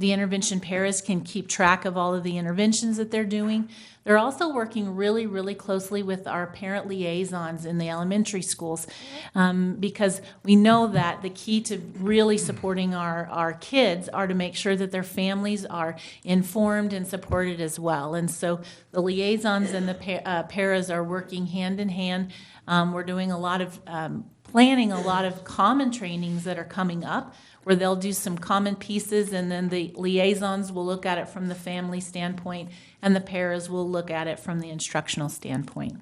intervention paras can keep track of all of the interventions that they're doing. They're also working really, really closely with our parent liaisons in the elementary schools because we know that the key to really supporting our kids are to make sure that their families are informed and supported as well. And so the liaisons and the paras are working hand in hand We're doing a lot of planning a lot of common trainings that are coming up where they'll do some common pieces, and then the liaisons will look at it from the family standpoint, and the paras will look at it from the instructional standpoint.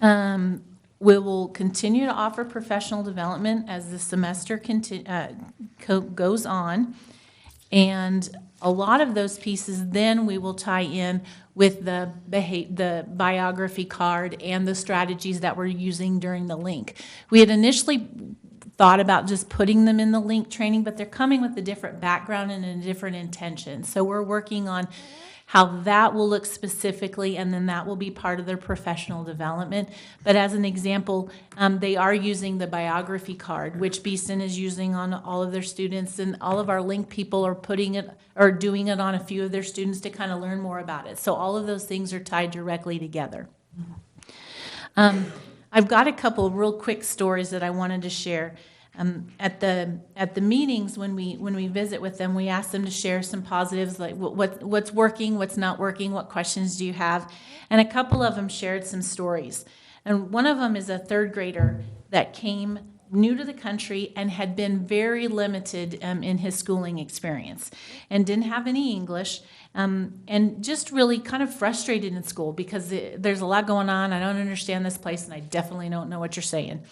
We will continue to offer professional development as the semester goes on, and a lot of those pieces then we will tie in with the biography card and the strategies that we're using during the link. We had initially thought about just putting them in the link training, but they're coming with a different background and a different intention. So we're working on how that will look specifically, and then that will be part of their professional development. But as an example, they are using the biography card, which Beeson is using on all of their students, and all of our link people are putting it or doing it on a few of their students to kind of learn more about it. So all of those things are tied directly together. I've got a couple of real quick stories that I wanted to share. At the meetings, when we visit with them, we ask them to share some positives, like what's working, what's not working, what questions do you have, and a couple of them shared some stories. And one of them is a third grader that came new to the country and had been very limited in his schooling experience and didn't have any English, and just really kind of frustrated in school because there's a lot going on. I don't understand this place, and I definitely don't know what you're saying.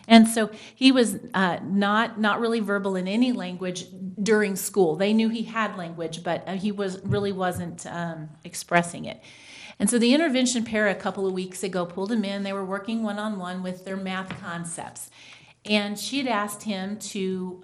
And so he was not really verbal in any language during school. They knew he had language, but he wasn't expressing it. And so the intervention para a couple of weeks ago pulled him in. They were working one-on-one with their math concepts. And she had asked him to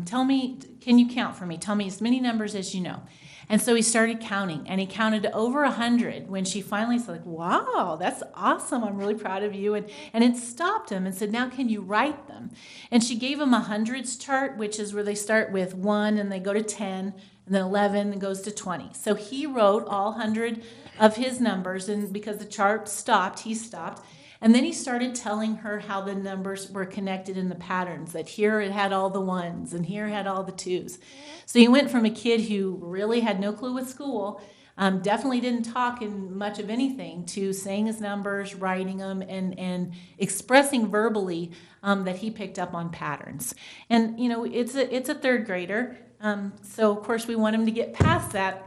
tell me, can you count for me? Tell me as many numbers as you know. And so he started counting, and he counted to over 100 when she finally said, like, wow, that's awesome. I'm really proud of you. And it stopped him and said, now can you write them? And she gave him a hundreds chart, which is where they start with 1 and they go to 10, and then 11 and goes to 20. So he wrote all 100 of his numbers, and because the chart stopped, he stopped. And then he started telling her how the numbers were connected in the patterns, that here it had all the ones and here it had all the twos. So he went from a kid who really had no clue with school, definitely didn't talk in much of anything, to saying his numbers, writing them, and expressing verbally that he picked up on patterns. And, you know, it's a third grader, so of course we want him to get past that,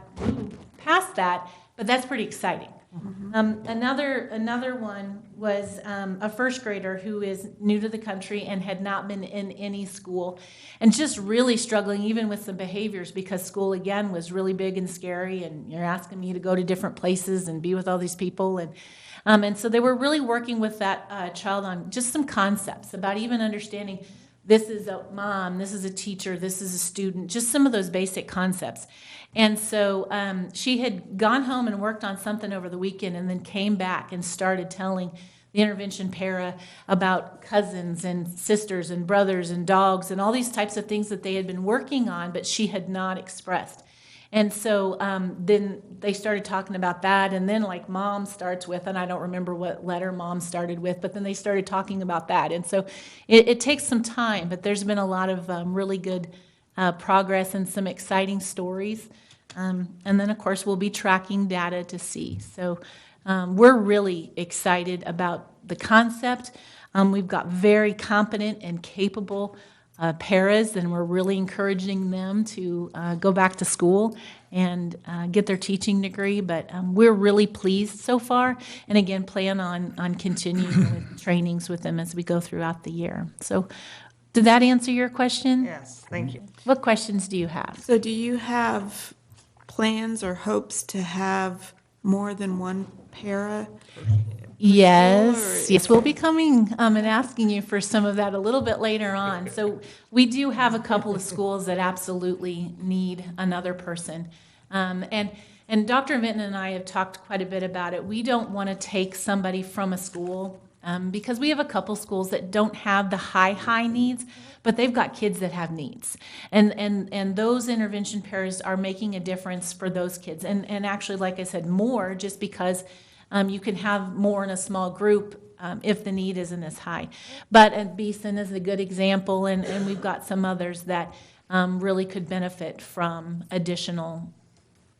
but that's pretty exciting. Another one was a first grader who is new to the country and had not been in any school and just really struggling even with some behaviors because school again was really big and scary, and you're asking me to go to different places and be with all these people, and so they were really working with that child on just some concepts about even understanding this is a mom, this is a teacher, this is a student, just some of those basic concepts. And so she had gone home and worked on something over the weekend and then came back and started telling the intervention para about cousins and sisters and brothers and dogs and all these types of things that they had been working on, but she had not expressed. And so then they started talking about that, and then like mom starts with, and I don't remember what letter mom started with, but then they started talking about that. And so it takes some time, but there's been a lot of really good progress and some exciting stories. And then, of course, we'll be tracking data to see. So we're really excited about the concept. We've got very competent and capable paras, and we're really encouraging them to go back to school and get their teaching degree. But we're really pleased so far, and again, plan on continuing with trainings with them as we go throughout the year. So did that answer your question? Yes, thank you. What questions do you have? So do you have plans or hopes to have more than one para? Yes, we'll be coming and asking you for some of that a little bit later on. So we do have a couple of schools that absolutely need another person. And Dr. Vinton and I have talked quite a bit about it. We don't want to take somebody from a school because we have a couple schools that don't have the high needs, but they've got kids that have needs. And those intervention pairs are making a difference for those kids. And actually, like I said, more just because you can have more in a small group if the need isn't as high. But Beeson is a good example, and we've got some others that really could benefit from additional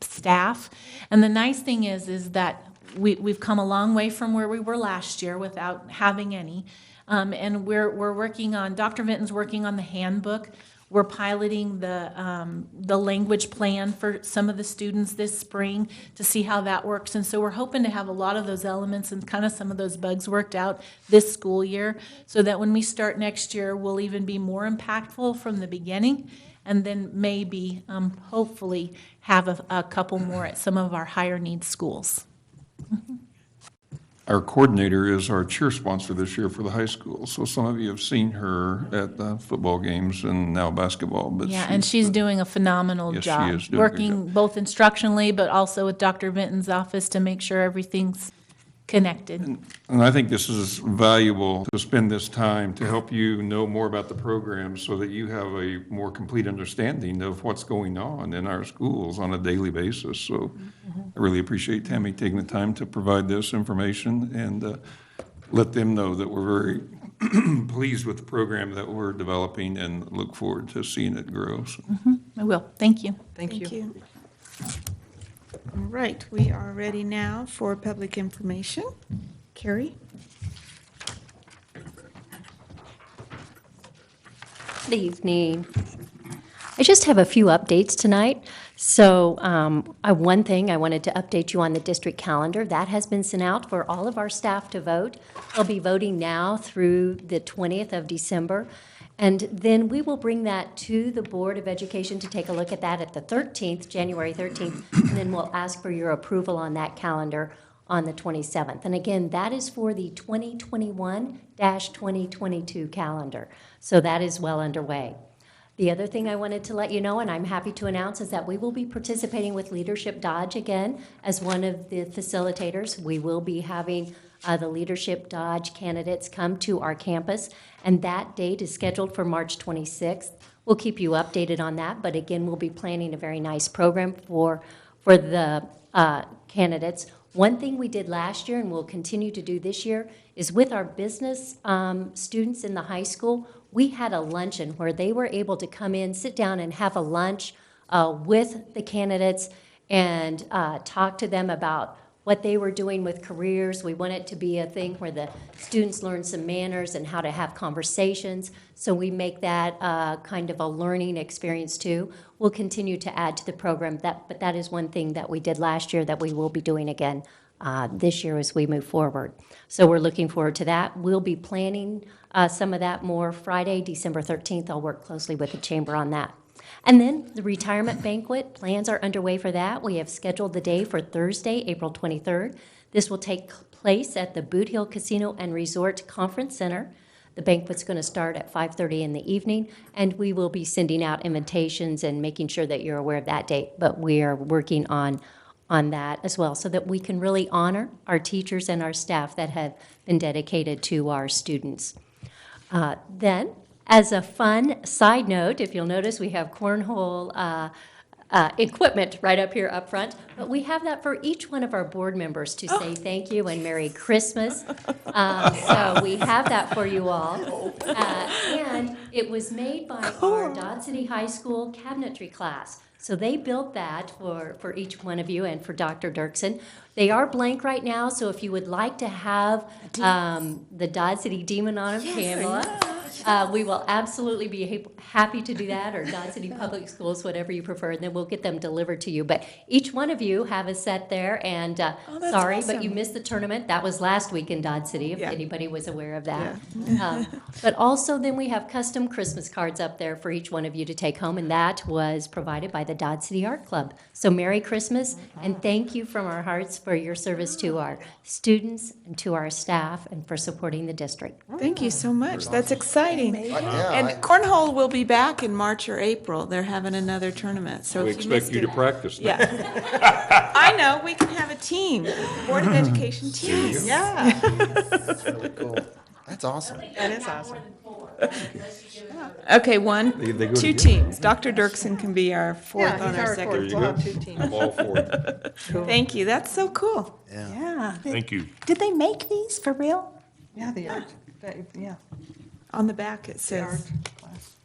staff. And the nice thing is that we've come a long way from where we were last year without having any. And we're working on, Dr. Vinton's working on the handbook. We're piloting the language plan for some of the students this spring to see how that works. And so we're hoping to have a lot of those elements and kind of some of those bugs worked out this school year so that when we start next year, we'll even be more impactful from the beginning, and then maybe, hopefully, have a couple more at some of our higher needs schools. Our coordinator is our cheer sponsor this year for the high school, so some of you have seen her at football games and now basketball. But Yeah, and she's doing a phenomenal Yes, she job. is doing a great Working both instructionally, but also with Dr. Vinton's office to make sure everything's connected. And I think this is valuable to spend this time to help you know more about the program so that you have a more complete understanding of what's going on in our schools on a daily basis. So I really appreciate Tammy taking the time to provide this information and let them know that we're very pleased with the program that we're developing and look forward to seeing it grow. So. I will. Thank you. Thank you. All right, we are ready now for public information. Carrie? Good evening. I just have a few updates tonight. So one thing, I wanted to update you on the district calendar. That has been sent out for all of our staff to vote. They'll be voting now through the 20th of December. And then we will bring that to the Board of Education to take a look at that at the 13th, January 13th, and then we'll ask for your approval on that calendar on the 27th. And again, that is for the 2021-2022 calendar. So that is well underway. The other thing I wanted to let you know, and I'm happy to announce, is that we will be participating with Leadership Dodge again as one of the facilitators. We will be having the Leadership Dodge candidates come to our campus, and that date is scheduled for March 26th. We'll keep you updated on that, but again, we'll be planning a very nice program for the candidates. One thing we did last year and we'll continue to do this year is with our business students in the high school, we had a luncheon where they were able to come in, sit down and have a lunch with the candidates and talk to them about what they were doing with careers. We want it to be a thing where the students learn some manners and how to have conversations. So we make that kind of a learning experience too. We'll continue to add to the program, but that is one thing that we did last year that we will be doing again this year as we move forward. So we're looking forward to that. We'll be planning some of that more Friday, December 13th. I'll work closely with the chamber on that. And then the retirement banquet, plans are underway for that. We have scheduled the day for Thursday, April 23rd. This will take place at the Boot Hill Casino and Resort Conference Center. The banquet's going to start at 5:30 in the evening, and we will be sending out invitations and making sure that you're aware of that date. But we are working on that as well so that we can really honor our teachers and our staff that have been dedicated to our students. Then, as a fun side note, if you'll notice, we have cornhole equipment right up here up front, but we have that for each one of our board members to say thank you and Merry Christmas. So we have that for you all. And it was made by our Dodge City High School cabinetry class. So they built that for each one of you and for Dr. Dirksen. They are blank right now, so if you would like to have the Dodge City Demon on them, Pamela, we will absolutely be happy to do that, or Dodge City Public Schools, whatever you prefer, and then we'll get them delivered to you. But each one of you have a set there, and sorry, awesome. but you missed the tournament. That was last week in Dodge City, if anybody was aware of that. Yeah. But also then we have custom Christmas cards up there for each one of you to take home, and that was provided by the Dodge City Art Club. So Merry Christmas, and thank you from our hearts for your service to our students and to our staff and for supporting the district. Thank you so much. That's exciting. Yeah, And Cornhole will be back in March or April. They're having another tournament, so We if you expect missed you to it. practice that. Yeah. I know, we can have a team, Board of Education team. Yeah, That's really cool. That's awesome. that is awesome. Okay, one, They go two together. teams. Dr. Dirksen can be our fourth Yeah, on he's our our second. fourth. We'll have 2 teams. I'm all for it. Thank you, that's so cool. Yeah. Thank you. Did they make these for real? Yeah, the art, yeah. On the back it The art says, class.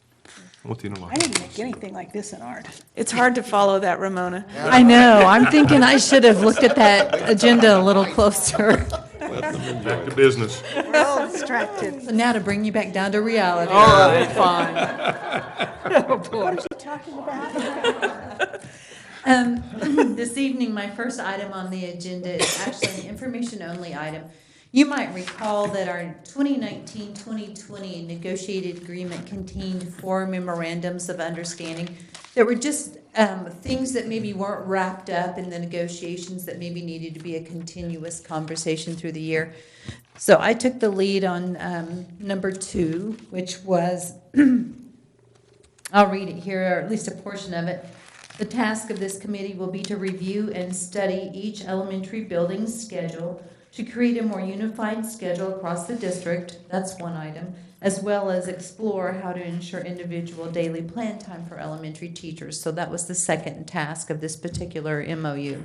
I didn't make anything like this in art. It's hard to follow that, Ramona. I know, I'm thinking I should have looked at that agenda a little closer. Back to business. We're all distracted. So now to bring you back down to reality. All right, fine. What are you talking about? This evening, my first item on the agenda is actually an information-only item. You might recall that our 2019-2020 negotiated agreement contained 4 memorandums of understanding that were just things that maybe weren't wrapped up in the negotiations that maybe needed to be a continuous conversation through the year. So I took the lead on number 2, which was, I'll read it here, or at least a portion of it. The task of this committee will be to review and study each elementary building's schedule to create a more unified schedule across the district, that's one item, as well as explore how to ensure individual daily plan time for elementary teachers. So that was the second task of this particular MOU.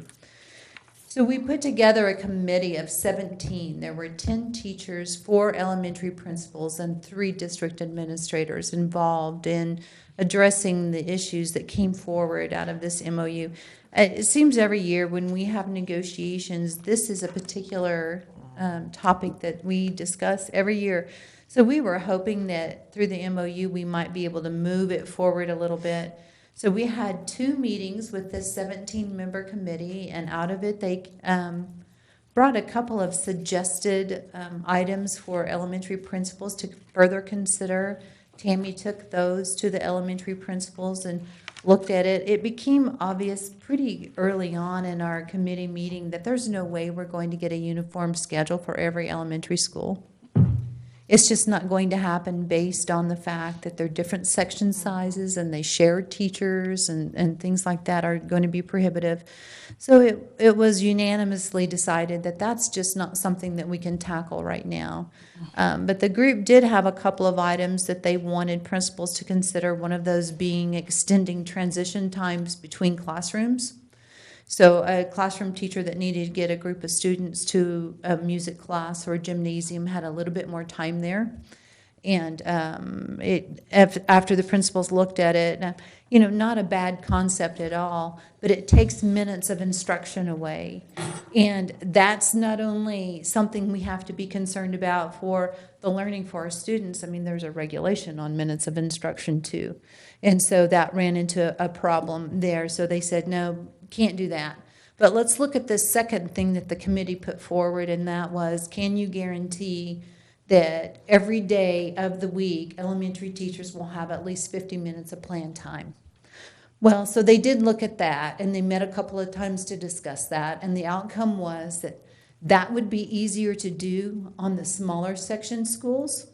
So we put together a committee of 17. There were 10 teachers, 4 elementary principals, and 3 district administrators involved in addressing the issues that came forward out of this MOU. It seems every year when we have negotiations, this is a particular topic that we discuss every year. So we were hoping that through the MOU, we might be able to move it forward a little bit. So we had 2 meetings with this 17-member committee, and out of it, they brought a couple of suggested items for elementary principals to further consider. Tammy took those to the elementary principals and looked at it. It became obvious pretty early on in our committee meeting that there's no way we're going to get a uniform schedule for every elementary school. It's just not going to happen based on the fact that they're different section sizes and they share teachers and things like that are going to be prohibitive. So it was unanimously decided that that's just not something that we can tackle right now. But the group did have a couple of items that they wanted principals to consider, one of those being extending transition times between classrooms. So a classroom teacher that needed to get a group of students to a music class or a gymnasium had a little bit more time there. And after the principals looked at it, not a bad concept at all, but it takes minutes of instruction away. And that's not only something we have to be concerned about for the learning for our students. I mean, there's a regulation on minutes of instruction too. And so that ran into a problem there. So they said, no, can't do that. But let's look at the second thing that the committee put forward, and that was, can you guarantee that every day of the week, elementary teachers will have at least 50 minutes of planned time? Well, so they did look at that, and they met a couple of times to discuss that, and the outcome was that that would be easier to do on the smaller section schools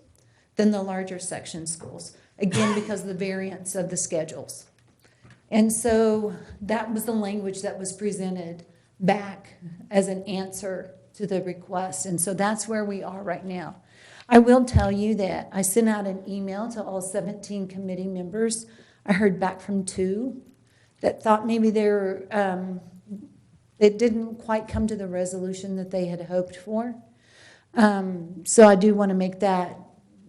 than the larger section schools, again, because of the variance of the schedules. And so that was the language that was presented back as an answer to the request. And so that's where we are right now. I will tell you that I sent out an email to all 17 committee members. I heard back from 2 that thought maybe it didn't quite come to the resolution that they had hoped for. So I do want to make that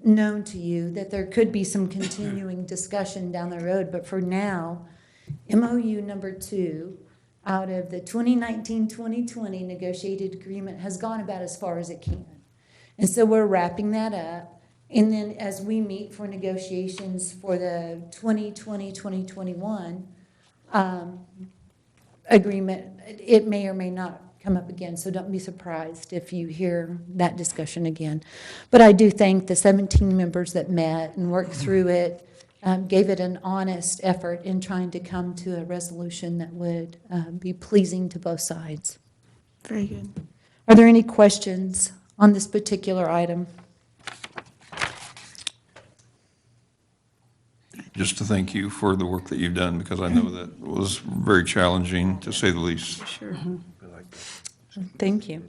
known to you, that there could be some continuing discussion down the road. But for now, MOU number 2 out of the 2019-2020 negotiated agreement has gone about as far as it can. And so we're wrapping that up. And then as we meet for negotiations for the 2020-2021 agreement, it may or may not come up again. So don't be surprised if you hear that discussion again. But I do thank the 17 members that met and worked through it. Gave it an honest effort in trying to come to a resolution that would be pleasing to both sides. Very good. Are there any questions on this particular item? Just to thank you for the work that you've done, because I know that was very challenging, to say the least. Sure. Thank you.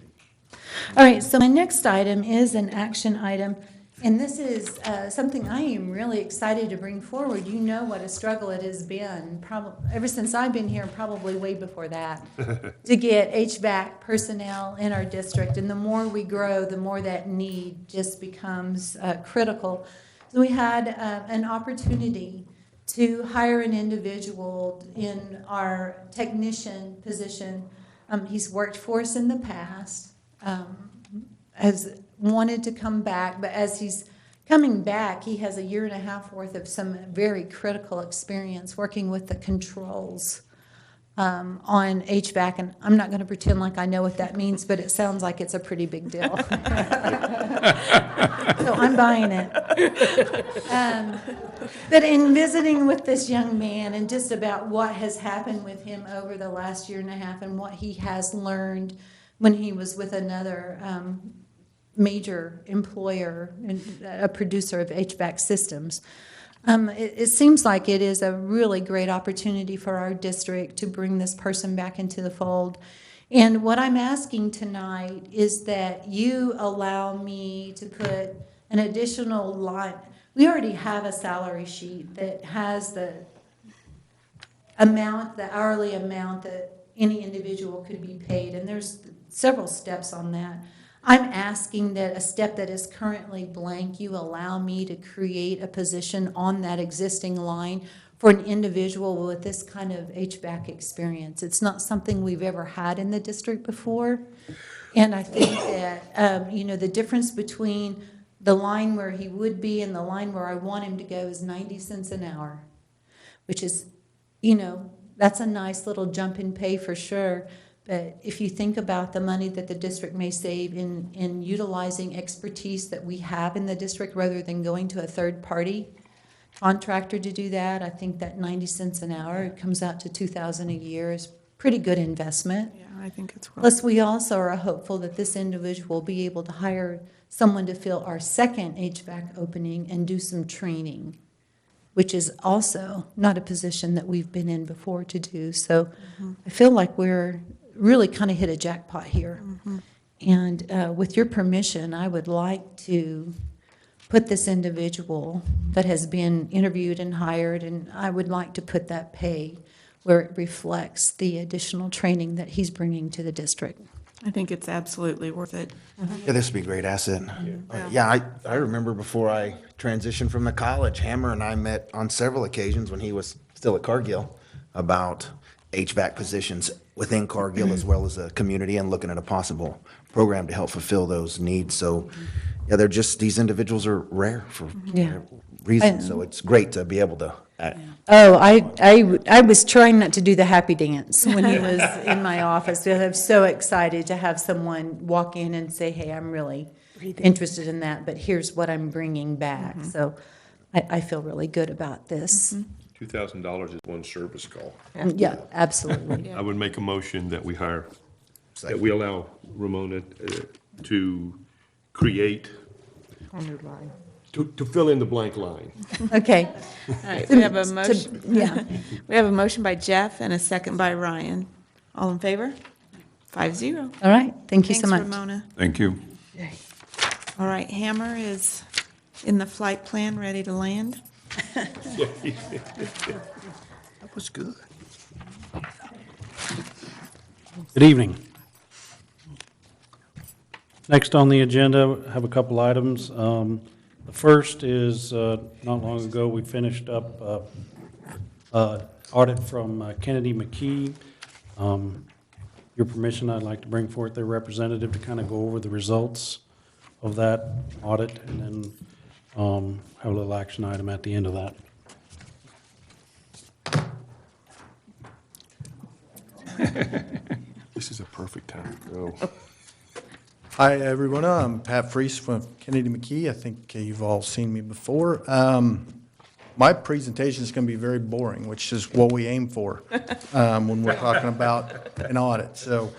All right, so my next item is an action item. And this is something I am really excited to bring forward. You know what a struggle it has been, ever since I've been here, probably way before that, to get HVAC personnel in our district. And the more we grow, the more that need just becomes critical. So we had an opportunity to hire an individual in our technician position. He's worked for us in the past, has wanted to come back, but as he's coming back, he has 1.5 years worth of some very critical experience working with the controls on HVAC, and I'm not going to pretend like I know what that means, but it sounds like it's a pretty big deal. So I'm buying it. But in visiting with this young man and just about what has happened with him over the last 1.5 years and what he has learned when he was with another major employer and a producer of HVAC systems, it seems like it is a really great opportunity for our district to bring this person back into the fold. And what I'm asking tonight is that you allow me to put an additional line. We already have a salary sheet that has the amount, the hourly amount that any individual could be paid, and there's several steps on that. I'm asking that a step that is currently blank, you allow me to create a position on that existing line for an individual with this kind of HVAC experience. It's not something we've ever had in the district before. And I think that, the difference between the line where he would be and the line where I want him to go is 90 cents an hour, which is, that's a nice little jump in pay for sure. But if you think about the money that the district may save in utilizing expertise that we have in the district rather than going to a third-party contractor to do that, I think that 90 cents an hour, it comes out to $2,000 a year, is pretty good investment. Yeah, I think it's well. Plus, we also are hopeful that this individual will be able to hire someone to fill our second HVAC opening and do some training, which is also not a position that we've been in before to do. So I feel like we're really kind of hit a jackpot here. And with your permission, I would like to put this individual that has been interviewed and hired, and I would like to put that pay where it reflects the additional training that he's bringing to the district. I think it's absolutely worth it. Yeah, this would be a great asset. I remember before I transitioned from the college, Hammer and I met on several occasions when he was still at Cargill about HVAC positions within Cargill as well as the community and looking at a possible program to help fulfill those needs. So, yeah, they're just, these individuals are rare for reasons. So it's great to be able to. I was trying not to do the happy dance when he was in my office. I'm so excited to have someone walk in and say, hey, I'm really interested in that, but here's what I'm bringing back. So I feel really good about this. $2,000 is one service call. Yeah, absolutely. I would make a motion that we hire, that we allow Ramona to create, Underline. to fill in the blank line. Okay. All right, we have a motion. We have a motion by Jeff and a second by Ryan. All in favor? 5-0. All right, thank you so much. Thanks, Ramona. Thank you. All right, Hammer is in the flight plan, ready to land. That was good. Good evening. Next on the agenda, I have a couple items. The first is, not long ago, we finished up audit from Kennedy McKee. Your permission, I'd like to bring forth their representative to kind of go over the results of that audit and then have a little action item at the end of that. This is a perfect time to go. Hi, everyone. I'm Pat Freese from Kennedy McKee. I think you've all seen me before. My presentation is going to be very boring, which is what we aim for when we're talking about an audit. So,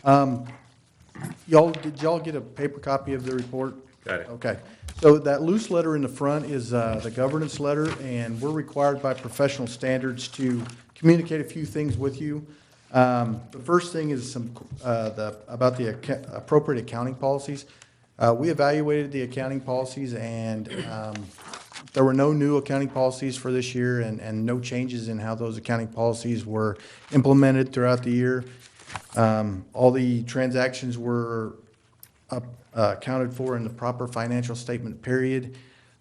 did y'all get a paper copy of the report? Got it. Okay. So that loose letter in the front is the governance letter, and we're required by professional standards to communicate a few things with you. The first thing is about the appropriate accounting policies. We evaluated the accounting policies, and there were no new accounting policies for this year and no changes in how those accounting policies were implemented throughout the year. All the transactions were accounted for in the proper financial statement period.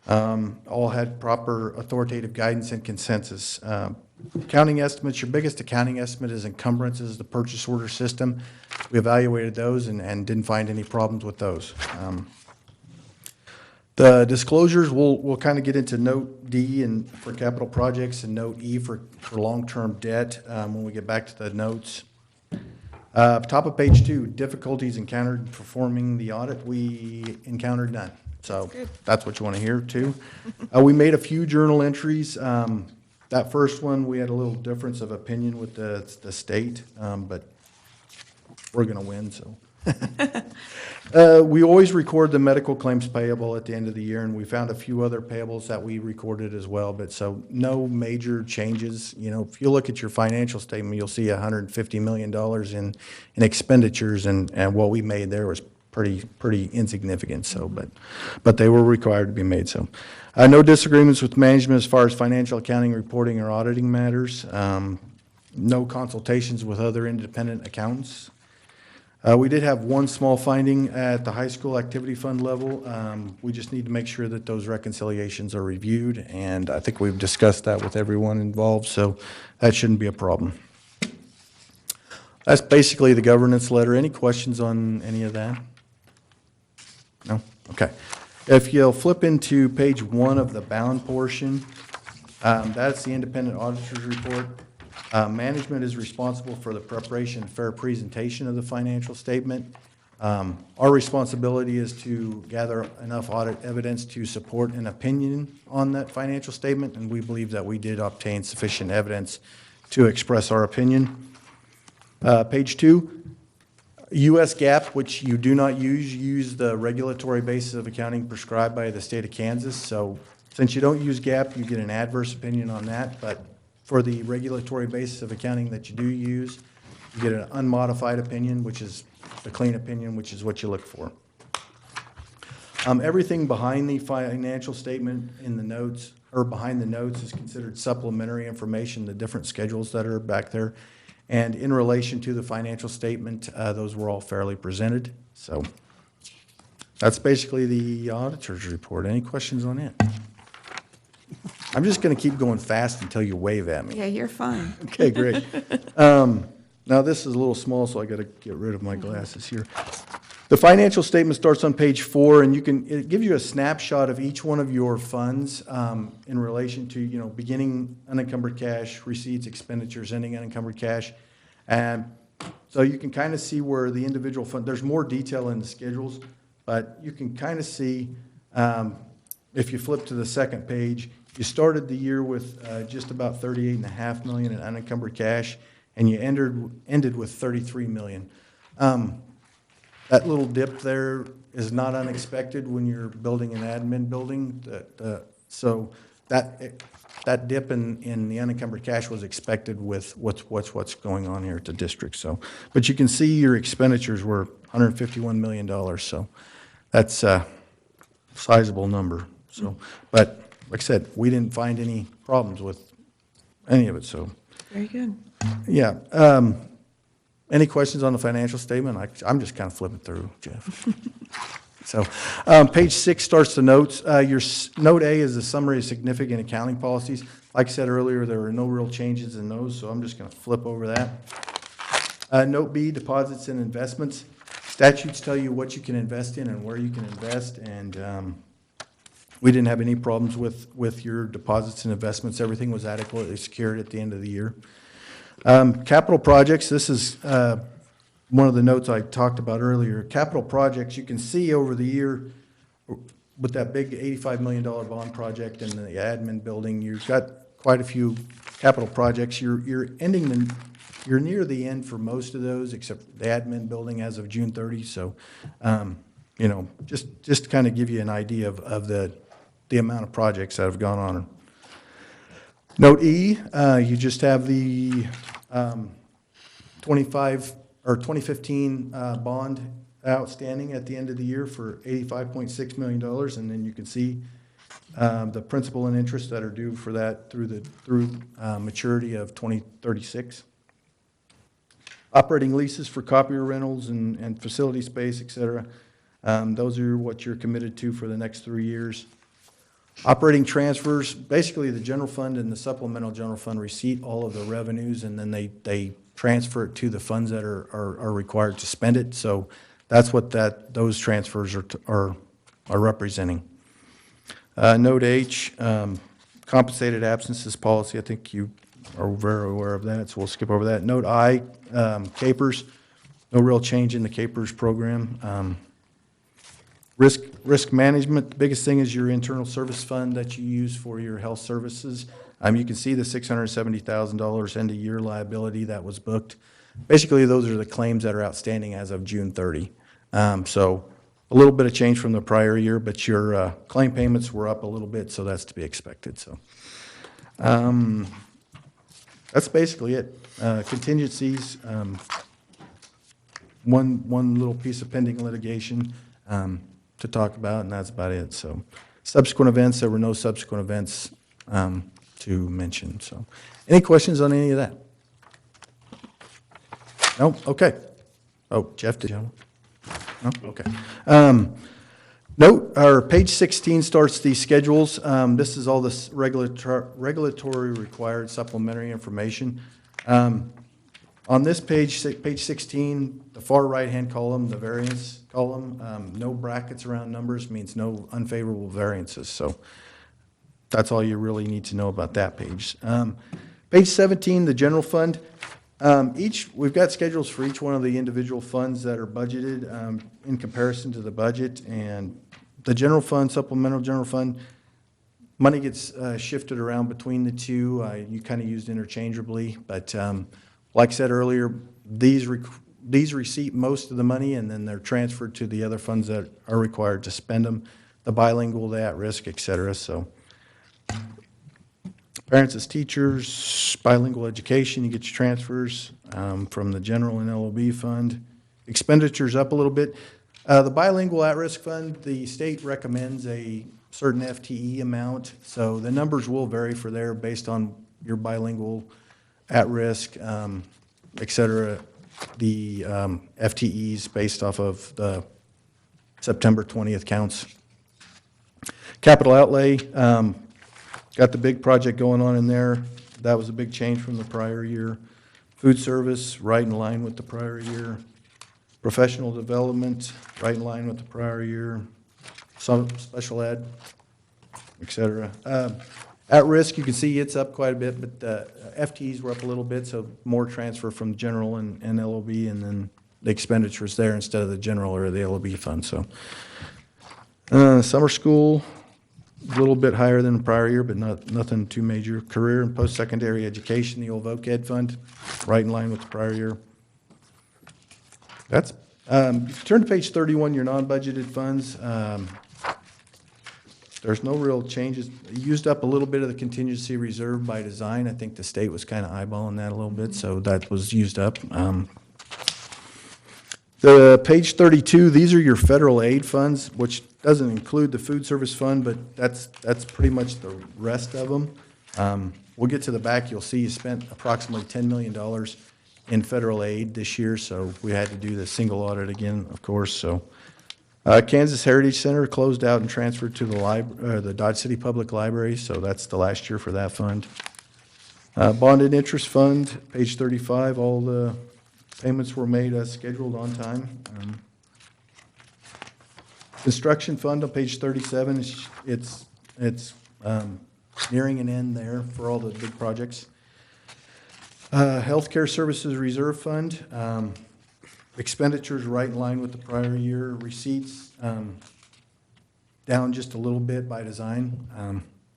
All had proper authoritative guidance and consensus. Accounting estimates, your biggest accounting estimate is encumbrances, the purchase order system. We evaluated those and didn't find any problems with those. The disclosures, we'll kind of get into Note D and for capital projects and Note E for long-term debt when we get back to the notes. Top of page 2, difficulties encountered in performing the audit. We encountered none. So that's what you want to hear too. We made a few journal entries. That first one, we had a little difference of opinion with the state, but we're going to win, so. We always record the medical claims payable at the end of the year, and we found a few other payables that we recorded as well, but so no major changes. You know, if you look at your financial statement, you'll see $150 million in expenditures, and what we made there was pretty insignificant, so, but they were required to be made, so. No disagreements with management as far as financial accounting, reporting, or auditing matters. No consultations with other independent accountants. We did have one small finding at the high school activity fund level. We just need to make sure that those reconciliations are reviewed, and I think we've discussed that with everyone involved, so that shouldn't be a problem. That's basically the governance letter. Any questions on any of that? No? Okay. If you'll flip into page 1 of the bound portion, that's the independent auditor's report. Management is responsible for the preparation and fair presentation of the financial statement. Our responsibility is to gather enough audit evidence to support an opinion on that financial statement, and we believe that we did obtain sufficient evidence to express our opinion. Page 2, U.S. GAAP, which you do not use the regulatory basis of accounting prescribed by the state of Kansas. So since you don't use GAAP, you get an adverse opinion on that, but for the regulatory basis of accounting that you do use, you get an unmodified opinion, which is the clean opinion, which is what you look for. Everything behind the financial statement in the notes, or behind the notes, is considered supplementary information, the different schedules that are back there. And in relation to the financial statement, those were all fairly presented. So that's basically the auditor's report. Any questions on it? I'm just going to keep going fast until you wave at me. Yeah, you're fine. Okay, great. Now, this is a little small, so I got to get rid of my glasses here. The financial statement starts on page 4, and it gives you a snapshot of each one of your funds in relation to, you know, beginning unencumbered cash, receipts, expenditures, ending unencumbered cash. And so you can kind of see where the individual fund, there's more detail in the schedules, but you can kind of see, if you flip to the second page, you started the year with just about $38.5 million in unencumbered cash, and you ended with $33 million. That little dip there is not unexpected when you're building an admin building. So that dip in the unencumbered cash was expected with what's going on here at the district. So, but you can see your expenditures were $151 million. So that's a sizable number. So, but like I said, we didn't find any problems with any of it. So Very good. yeah. Any questions on the financial statement? I'm just kind of flipping through, Jeff. So page 6 starts the notes. Your note A is a summary of significant accounting policies. Like I said earlier, there were no real changes in those, so I'm just going to flip over that. Note B, deposits and investments. Statutes tell you what you can invest in and where you can invest, and we didn't have any problems with your deposits and investments. Everything was adequately secured at the end of the year. Capital projects, this is one of the notes I talked about earlier. Capital projects, you can see over the year with that big $85 million bond project and the admin building, you've got quite a few capital projects. You're near the end for most of those, except the admin building as of June 30. So, you know, just to kind of give you an idea of the amount of projects that have gone on. Note E, you just have the 2015 bond outstanding at the end of the year for $85.6 million, and then you can see the principal and interest that are due for that through maturity of 2036. Operating leases for copier rentals and facility space, et cetera. Those are what you're committed to for the next 3 years. Operating transfers, basically the general fund and the supplemental general fund receipt all of the revenues, and then they transfer it to the funds that are required to spend it. So that's what those transfers are representing. Note H, compensated absences policy. I think you are very aware of that, so we'll skip over that. Note I, CAPERS, no real change in the CAPERS program. Risk management, the biggest thing is your internal service fund that you use for your health services. You can see the $670,000 end of year liability that was booked. Basically, those are the claims that are outstanding as of June 30. So a little bit of change from the prior year, but your claim payments were up a little bit, so that's to be expected. So that's basically it. Contingencies, one little piece of pending litigation to talk about, and that's about it. So subsequent events, there were no subsequent events to mention. So any questions on any of that? No? Okay. Oh, Jeff, did you? No? Okay. Note, our page 16 starts the schedules. This is all this regulatory required supplementary information. On this page, page 16, the far right-hand column, the variance column, no brackets around numbers means no unfavorable variances. So that's all you really need to know about that page. Page 17, the general fund. We've got schedules for each one of the individual funds that are budgeted in comparison to the budget. And the general fund, supplemental general fund, money gets shifted around between the two. You kind of used interchangeably, but like I said earlier, these receipt most of the money, and then they're transferred to the other funds that are required to spend them, the bilingual, the at-risk, et cetera. So parents as teachers, bilingual education, you get your transfers from the general and LOB fund. Expenditures up a little bit. The bilingual at-risk fund, the state recommends a certain FTE amount, so the numbers will vary for there based on your bilingual at-risk, et cetera, the FTEs based off of the September 20th counts. Capital outlay, got the big project going on in there. That was a big change from the prior year. Food service, right in line with the prior year. Professional development, right in line with the prior year. Some special ed, et cetera. At risk, you can see it's up quite a bit, but FTEs were up a little bit, so more transfer from general and LOB, and then the expenditures there instead of the general or the LOB fund. So summer school, a little bit higher than the prior year, but nothing too major. Career and post-secondary education, the old voc ed fund, right in line with the prior year. That's if you turn to page 31, your non-budgeted funds. There's no real changes. Used up a little bit of the contingency reserve by design. I think the state was kind of eyeballing that a little bit, so that was used up. The page 32, these are your federal aid funds, which doesn't include the food service fund, but that's pretty much the rest of them. We'll get to the back. You'll see you spent approximately $10 million in federal aid this year, so we had to do the single audit again, of course. So. Kansas Heritage Center closed out and transferred to the Dodge City Public Library, so that's the last year for that fund. Bonded interest fund, page 35, all the payments were made as scheduled on time. Construction fund on page 37, it's nearing an end there for all the big projects. Healthcare Services Reserve Fund. Expenditures right in line with the prior year. Receipts down just a little bit by design,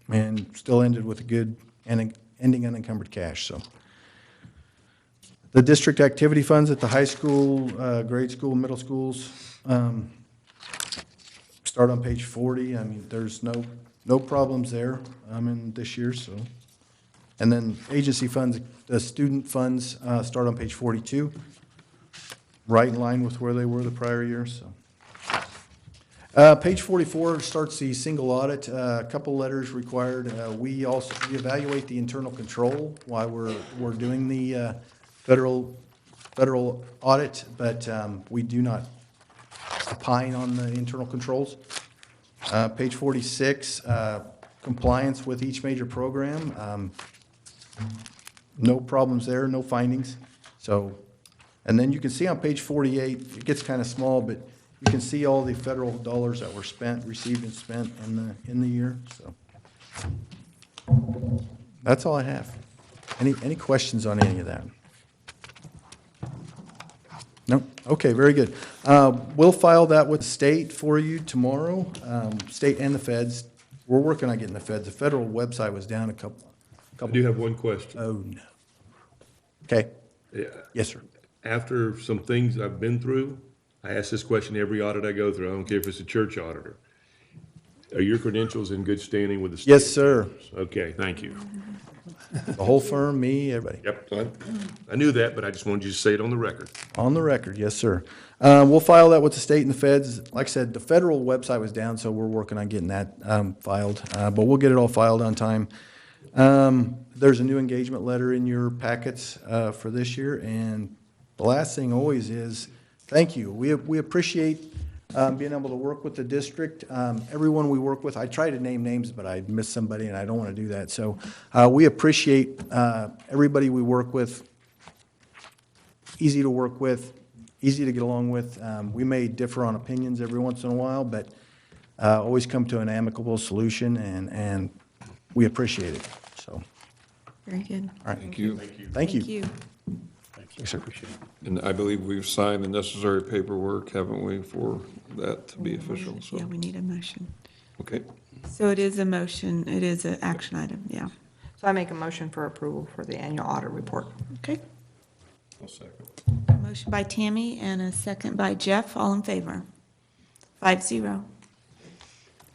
and still ended with a good ending unencumbered cash. So the district activity funds at the high school, grade school, middle schools start on page 40. I mean, there's no problems there in this year. So, and then agency funds, the student funds start on page 42. Right in line with where they were the prior year. So, page 44 starts the single audit. A couple letters required. We evaluate the internal control while we're doing the federal audit, but we do not opine on the internal controls. Page 46. compliance with each major program. No problems there, no findings. So, and then you can see on page 48, it gets kind of small, but you can see all the federal dollars that were spent, received and spent in the year, so. That's all I have. Any questions on any of that? No? Okay, very good. We'll file that with the state for you tomorrow, state and the feds. We're working on getting the feds. The federal website was down a couple. I do have one question. Oh, no. Okay. Yeah. Yes, sir. After some things I've been through, I ask this question every audit I go through. I don't care if it's a church auditor. Are your credentials in good standing with the state? Yes, sir. Okay, thank you. The whole firm, me, everybody. Yep, I knew that, but I just wanted you to say it on the record. On the record, yes, sir. We'll file that with the state and the feds. Like I said, the federal website was down, so we're working on getting that filed. But we'll get it all filed on time. There's a new engagement letter in your packets for this year. And the last thing always is, thank you. We appreciate being able to work with the district. Everyone we work with, I try to name names, but I miss somebody, and I don't want to do that. So we appreciate everybody we work with. Easy to work with, easy to get along with. We may differ on opinions every once in a while, but always come to an amicable solution, and we appreciate it. So, Very good. all right. Thank you. Thank you. Thank you. Thanks, sir. Appreciate it. And I believe we've signed the necessary paperwork, haven't we, for that to be official, so, Yeah, we need a motion. okay. So it is a motion, it is an action item, yeah. So I make a motion for approval for the annual audit report. Okay. I'll second. Motion by Tammy and a second by Jeff. All in favor? 5-0.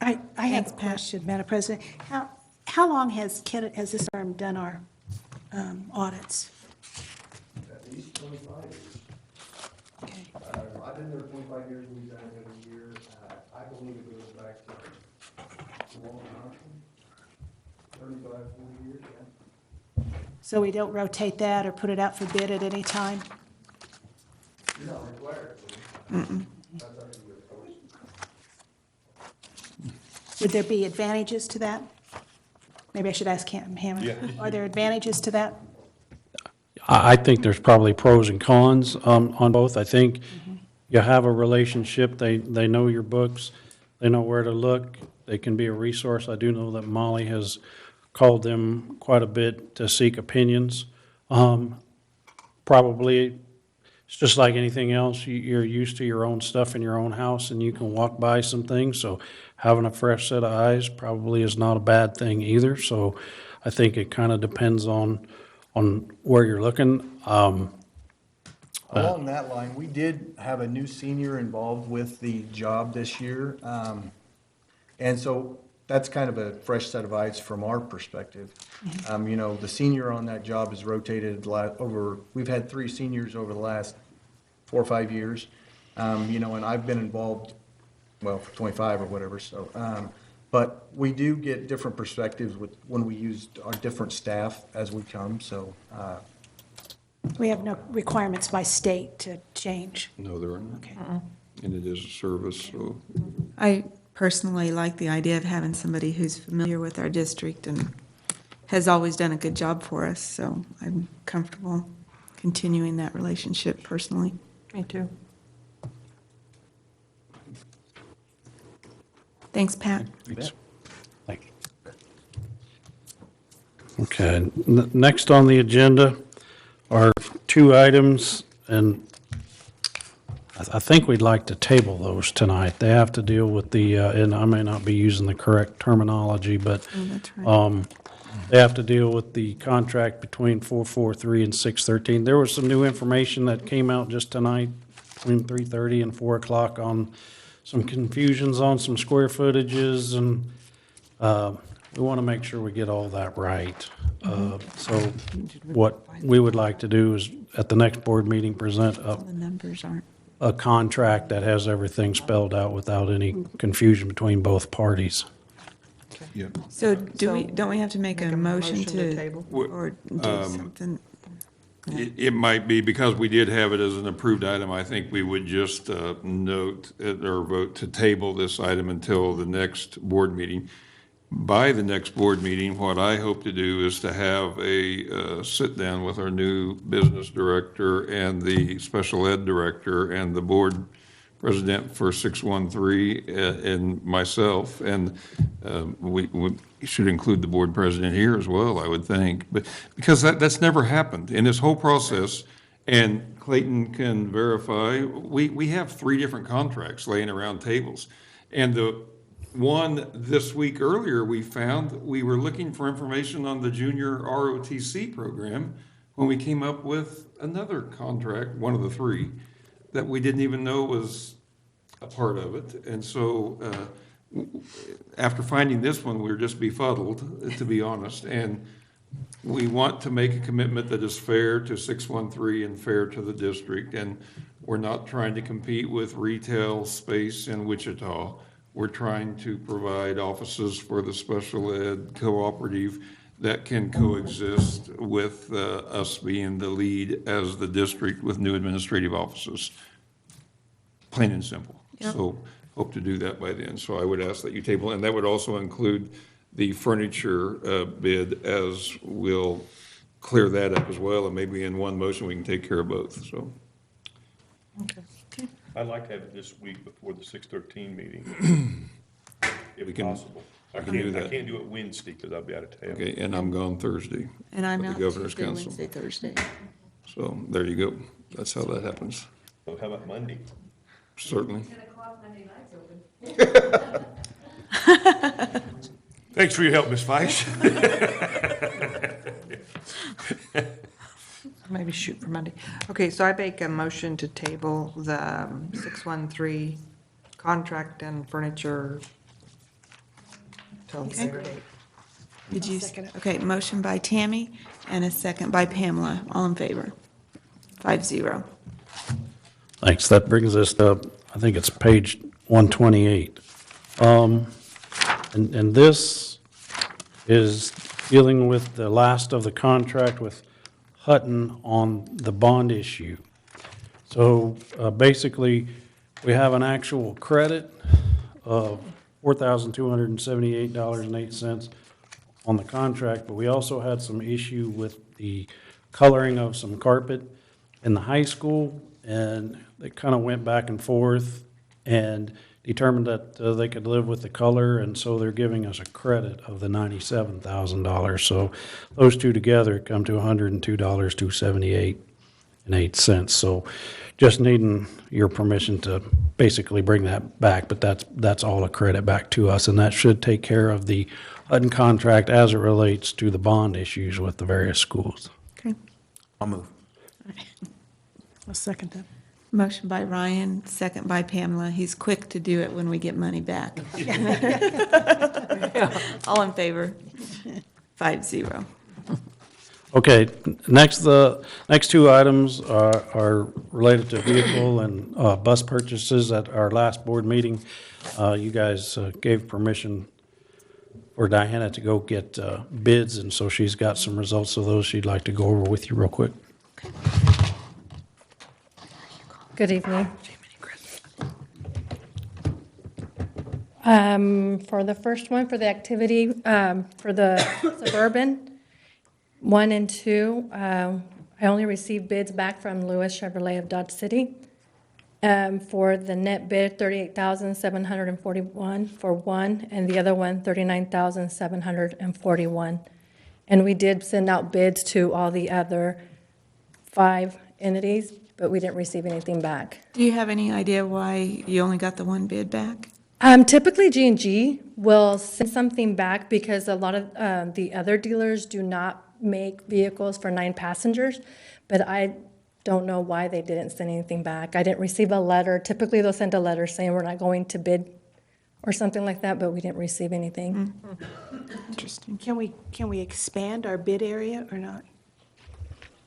I have Thanks, a Pat. question, Madam President. How long has this firm done our audits? At least 25 years. Okay. I've been there 25 years, we've done it every year. I believe it goes back to Walter Johnson, 35, 40 years, yeah. So we don't rotate that or put it out for bid at any time? You're not required to. That's actually what it covers. Would there be advantages to that? Maybe I should ask Hammond. Yeah. Are there advantages to that? I think there's probably pros and cons on both. I think you have a relationship, they know your books, they know where to look, they can be a resource. I do know that Molly has called them quite a bit to seek opinions. Probably, it's just like anything else, you're used to your own stuff in your own house and you can walk by some things, so having a fresh set of eyes probably is not a bad thing either. So I think it kind of depends on where you're looking. Along that line, we did have a new senior involved with the job this year. And so that's kind of a fresh set of eyes from our perspective. You know, the senior on that job has rotated we've had 3 seniors over the last 4 or 5 years. You know, and I've been involved, well, for 25 or whatever, so. But we do get different perspectives when we use our different staff as we come, so. We have no requirements by state to change. No, there are not. Okay. And it is a service, so. I personally like the idea of having somebody who's familiar with our district and has always done a good job for us, so I'm comfortable continuing that relationship personally. Me too. Thanks, Pat. Thanks. Thank you. Okay, next on the agenda are 2 items, and I think we'd like to table those tonight. They have to deal with the, and I may not be using the correct terminology, but that's right. they have to deal with the contract between 443 and 613. There was some new information that came out just tonight between 3:30 and 4 o'clock on some confusions on some square footages, and we want to make sure we get all that right. So what we would like to do is, at the next board meeting, present The numbers aren't. a contract that has everything spelled out without any confusion between both parties. Yeah. So don't we have to make a motion to, table? or do something? It might be, because we did have it as an approved item, I think we would just note or vote to table this item until the next board meeting. by the next board meeting, what I hope to do is to have a sit-down with our new business director and the special ed director and the board president for 613 and myself, and we should include the board president here as well, I would think, but because that's never happened in this whole process. And Clayton can verify, we have 3 different contracts laying around tables. And the one this week earlier, we found we were looking for information on the junior ROTC program when we came up with another contract, one of the 3, that we didn't even know was a part of it. And so after finding this one, we were just befuddled, to be honest. And we want to make a commitment that is fair to 613 and fair to the district. And we're not trying to compete with retail space in Wichita. We're trying to provide offices for the special ed cooperative that can coexist with us being the lead as the district with new administrative offices. Plain and simple. Yep. So hope to do that by then. So I would ask that you table, and that would also include the furniture bid, as we'll clear that up as well, and maybe in one motion we can take care of both, so. Okay. I'd like to have it this week before the 613 meeting, if possible. I can't do it Wednesday because I'll be out of town. Okay, and I'm gone Thursday. And I'm with out the Governor's Tuesday, Council. Wednesday, Thursday. So there you go. That's how that happens. So how about Monday? Certainly. 10 o'clock Monday night's open. Thanks for your help, Ms. Weiss. Maybe shoot for Monday. Okay, so I make a motion to table the 613 contract and furniture till a later date. Did you? Okay, motion by Tammy and a second by Pamela. All in favor? 5-0. Thanks. That brings us to, I think it's page 128. And this is dealing with the last of the contract with Hutton on the bond issue. So basically, we have an actual credit of $4,278.08 on the contract, but we also had some issue with the coloring of some carpet in the high school, and they kind of went back and forth and determined that they could live with the color, and so they're giving us a credit of the $97,000. So those two together come to $102,278.08. So just needing your permission to basically bring that back, but that's all a credit back to us, and that should take care of the Hutton contract as it relates to the bond issues with the various schools. Okay. I'll move. I'll second that. Motion by Ryan, second by Pamela. He's quick to do it when we get money back. All in favor? 5-0. Okay, next, the next 2 items are related to vehicle and bus purchases. At our last board meeting, you guys gave permission for Diana to go get bids, and so she's got some results of those she'd like to go over with you real quick. Good evening. For the first one, for the activity, for the Suburban 1 and 2, I only received bids back from Lewis Chevrolet of Dodge City. For the net bid, $38,741 for one, and the other one, $39,741. And we did send out bids to all the other 5 entities, but we didn't receive anything back. Do you have any idea why you only got the one bid back? Typically, G&G will send something back because a lot of the other dealers do not make vehicles for 9 passengers, but I don't know why they didn't send anything back. I didn't receive a letter. Typically, they'll send a letter saying we're not going to bid or something like that, but we didn't receive anything. Interesting. Can we expand our bid area or not?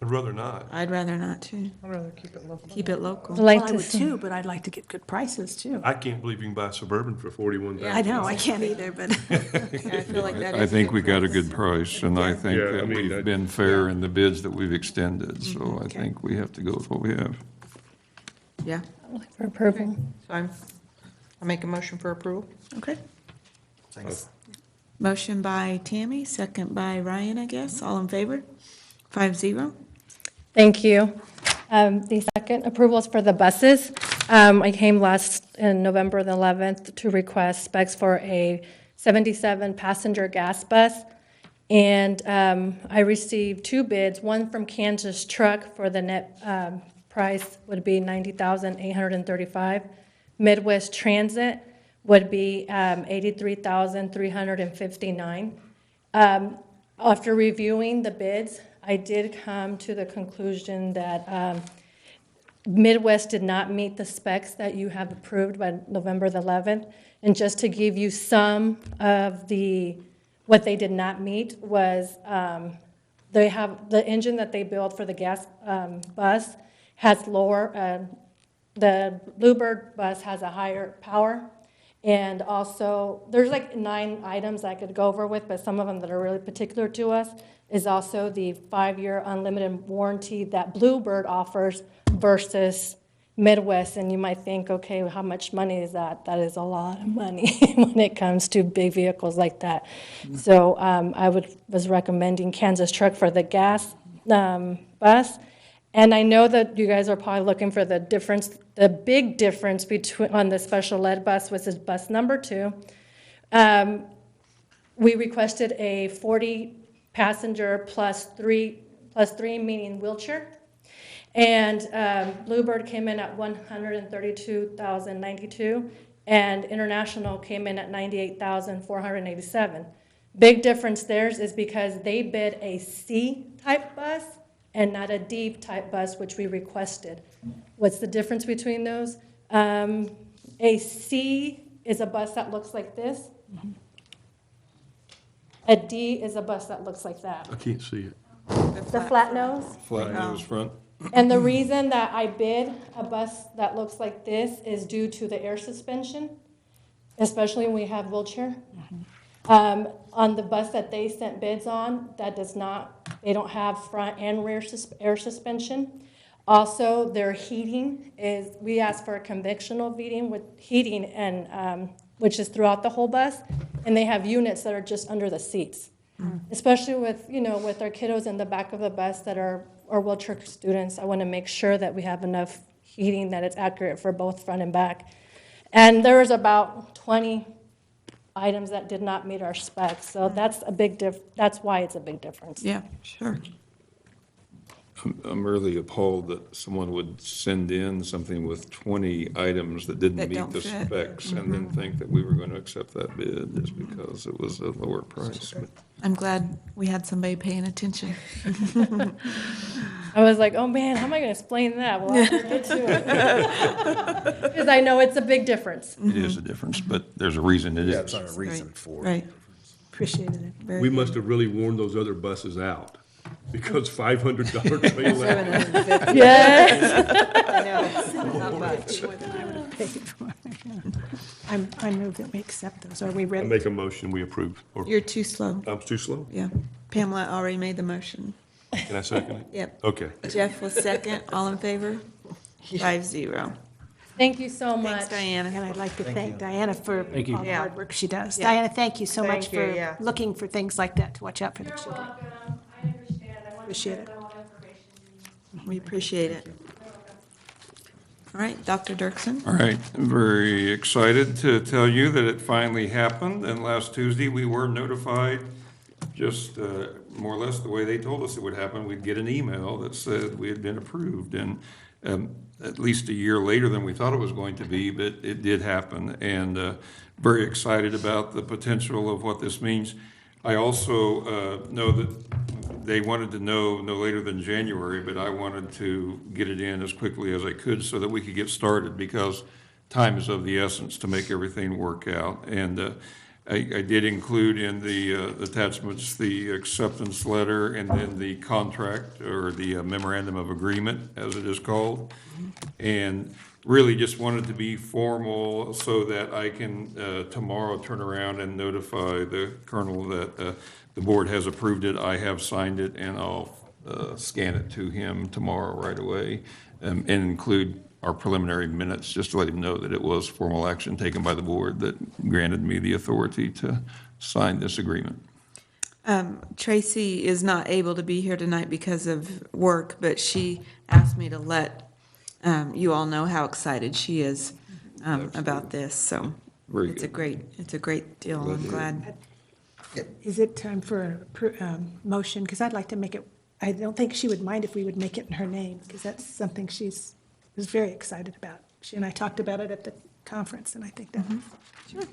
I'd rather not. I'd rather not, too. I'd rather keep it local. Keep it local. I'd like Well, I to would see- too, but I'd like to get good prices too. I can't believe you can buy a Suburban for $41,000. I know, I can't either, but. I feel like that I is think good we got a price. good price, and I think Yeah, that I mean, we've been fair in the bids that we've extended, so I think we have to go with what we have. Yeah. For approval. So I make a motion for approval. Okay. Thanks. Motion by Tammy, second by Ryan, I guess. All in favor? 5-0. Thank you. The second approval is for the buses. I came last in November the 11th to request specs for a 77 passenger gas bus. And I received 2 bids, one from Kansas Truck for the net price would be $90,835. Midwest Transit would be $83,359. After reviewing the bids, I did come to the conclusion that Midwest did not meet the specs that you have approved by November the 11th. And just to give you some of what they did not meet was they have the engine that they built for the gas bus has lower, the Bluebird bus has a higher power. And also, there's like 9 items I could go over with, but some of them that are really particular to us is also the 5-year unlimited warranty that Bluebird offers versus Midwest. And you might think, okay, how much money is that? That is a lot of money when it comes to big vehicles like that. So I was recommending Kansas Truck for the gas bus. And I know that you guys are probably looking for the difference, the big difference between on the special ed bus, which is bus number 2. We requested a 40 passenger plus three meaning wheelchair. And Bluebird came in at $132,092, and International came in at $98,487. Big difference there is because they bid a C-type bus and not a D-type bus, which we requested. What's the difference between those? A C is a bus that looks like this. A D is a bus that looks like that. I can't see it. The flat nose? Flat nose front. And the reason that I bid a bus that looks like this is due to the air suspension, especially when we have wheelchair. On the bus that they sent bids on, that does not, they don't have front and rear air suspension. Also, their heating is, we asked for a conventional heating and which is throughout the whole bus, and they have units that are just under the seats. Especially with, with our kiddos in the back of the bus that are wheelchair students, I want to make sure that we have enough heating that it's accurate for both front and back. And there was about 20 items that did not meet our specs, so that's a big that's why it's a big difference. Yeah, sure. I'm really appalled that someone would send in something with 20 items that didn't That meet don't the fit. specs and then think that we were going to accept that bid just because it was a lower price. But I'm glad we had somebody paying attention. I was like, oh man, how am I going to explain that? Well, I'll get to it. Because I know it's a big difference. it is a difference, but there's a reason it is. Yeah, it's not a reason for it. Right. Appreciated it. Very We good. must have really worn those other buses out because $500 trailer. $750. Yes. I know, not much. More than I would have paid for. I move that we accept those. Are we I ready? make a motion, we approve. Or You're too slow. I'm too slow? Yeah. Pamela already made the motion. Can I second it? Yep. Okay. Jeff was second. All in favor? 5-0. Thank you so much. Thanks, Diana. And I'd like to thank Diana for Thank you. all the hard work she does. Yeah. Diana, thank you so much Thank you, for yeah. looking for things like that to watch out for the children. I understand. I want Appreciate it. all the information. We appreciate it. All right, Dr. Dirksen. All right, I'm very excited to tell you that it finally happened, and last Tuesday, we were notified, just more or less the way they told us it would happen. We'd get an email that said we had been approved, and at least a year later than we thought it was going to be, but it did happen, and very excited about the potential of what this means. I also know that they wanted to know no later than January, but I wanted to get it in as quickly as I could so that we could get started because time is of the essence to make everything work out. And I did include in the attachments the acceptance letter and then the contract or the memorandum of agreement, as it is called. And really just wanted to be formal so that I can tomorrow turn around and notify the colonel that the board has approved it, I have signed it, and I'll scan it to him tomorrow right away and include our preliminary minutes just to let him know that it was formal action taken by the board that granted me the authority to sign this agreement. Tracy is not able to be here tonight because of work, but she asked me to let you all know how excited she is about this. So Very it's good. it's a great deal. I'm glad. Is it time for a motion? Because I'd like to make it, I don't think she would mind if we would make it in her name, because that's something she's was very excited about. She and I talked about it at the conference, and I think that. Sure.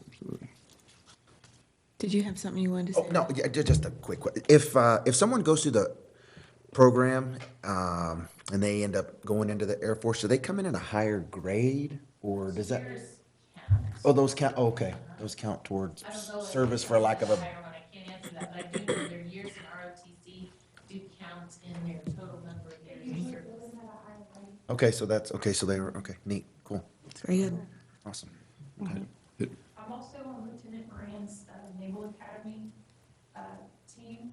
Did you have something you wanted to say? Oh, no, yeah, just a quick question. If someone goes through the program, and they end up going into the Air Force, do they come in at a higher grade, or does that? Oh, those count, oh, okay, those count towards service for lack of a. I can't answer that, but I do know their years in ROTC do count in their total number of years in service. Okay, so that's, okay, so they were, okay, neat, cool, It's very good. awesome. I'm also on Lieutenant Moran's Naval Academy team,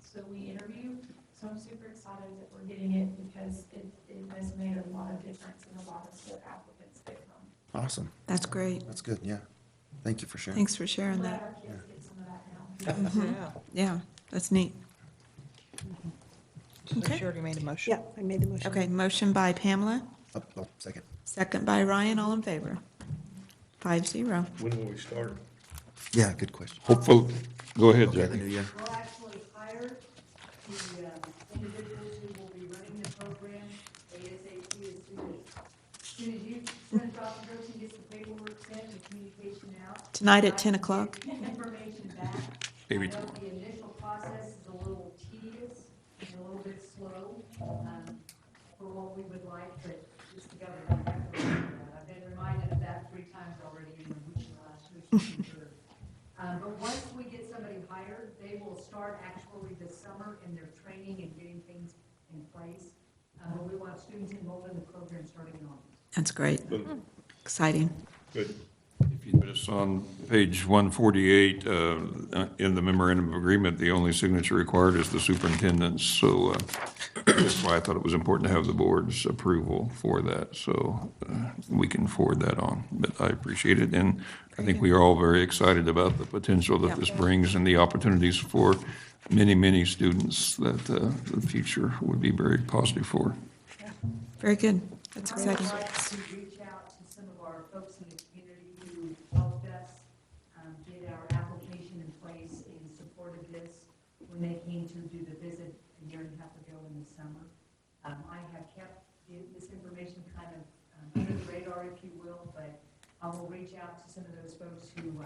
so we interview. So I'm super excited that we're getting it because it has made a lot of difference in a lot of the applicants that come. Awesome. That's great. That's good, yeah. Thank you for sharing. Thanks for sharing I'm glad that. our kids get some of that now. Yeah, that's neat. Okay. She already made a motion. Yeah, I made the motion. Okay, motion by Pamela, Oh, second. second by Ryan, all in favor. 5-0. When will we start? Yeah, good question. Hopefully, go ahead, Okay, the Jackie. new year. We'll actually hire the individuals who will be running the program ASAP as soon as you, Dr. Grossman gets the paperwork sent, the communication out. Tonight at 10 o'clock. Information back. Maybe I know tomorrow. the initial process is a little tedious and a little bit slow for what we would like, but it's the government. I've been reminded of that 3 times already in the last week. But once we get somebody hired, they will start actually this summer in their training and getting things in place. But we want students enrolled in the program starting in August. That's great. Exciting. Good. If you notice on page 148, in the memorandum of agreement, the only signature required is the superintendent's. So that's why I thought it was important to have the board's approval for that. So we can forward that on. But I appreciate it. And I think we are all very excited about the potential that this brings and the opportunities for many, many students that the future would be very positive for. Very good. That's I would exciting. like to reach out to some of our folks in the community who helped us get our application in place in support of this when they came to do the visit a year and a half ago in the summer. I have kept this information kind of under the radar, if you will, but I will reach out to some of those folks who,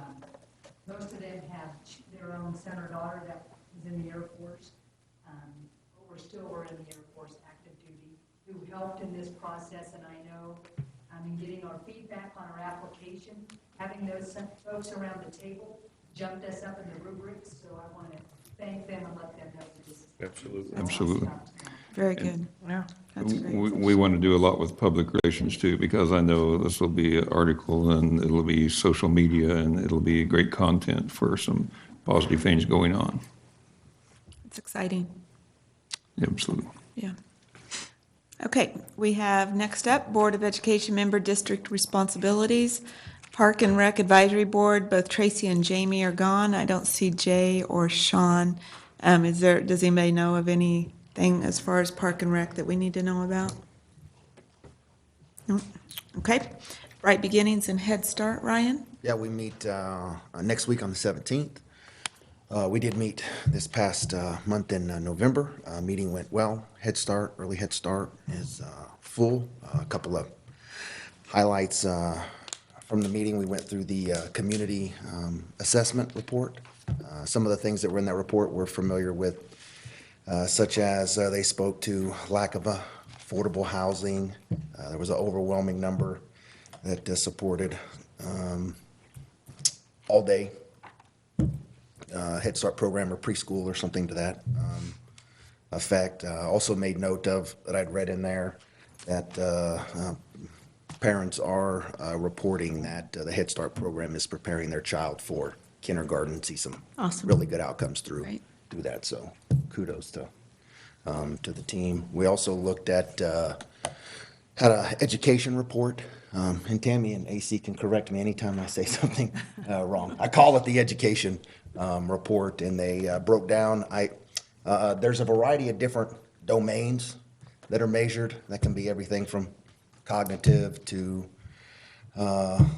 most of them have their own son or daughter that is in the Air Force, or still are in the Air Force active duty, who helped in this process, and I know, in getting our feedback on our application, having those folks around the table jumped us up in the rubrics, so I want to thank them and let them know that this is. Absolutely. Absolutely. Very good. Yeah. That's great. We want to do a lot with public relations too, because I know this will be an article and it'll be social media and it'll be great content for some positive things going on. It's exciting. Absolutely. Yeah. Okay, we have next up, Board of Education Member District Responsibilities. Park and Rec Advisory Board, both Tracy and Jamie are gone. I don't see Jay or Sean. Does anybody know of anything as far as Park and Rec that we need to know about? No? Okay. Right Beginnings and Head Start, Ryan? Yeah, we meet next week on the 17th. We did meet this past month in November. Meeting went well. Head Start, early Head Start is full. A couple of highlights from the meeting. We went through the community assessment report. Some of the things that were in that report we're familiar with, such as they spoke to lack of affordable housing. There was an overwhelming number that supported all day Head Start program or preschool or something to that effect. Also made note of, that I'd read in there, that parents are reporting that the Head Start program is preparing their child for kindergarten. See some Awesome. really good outcomes through Right. that. So kudos to the team. We also looked at had an education report, and Tammy and AC can correct me anytime I say something wrong. I call it the education report, and they broke down. There's a variety of different domains that are measured. That can be everything from cognitive to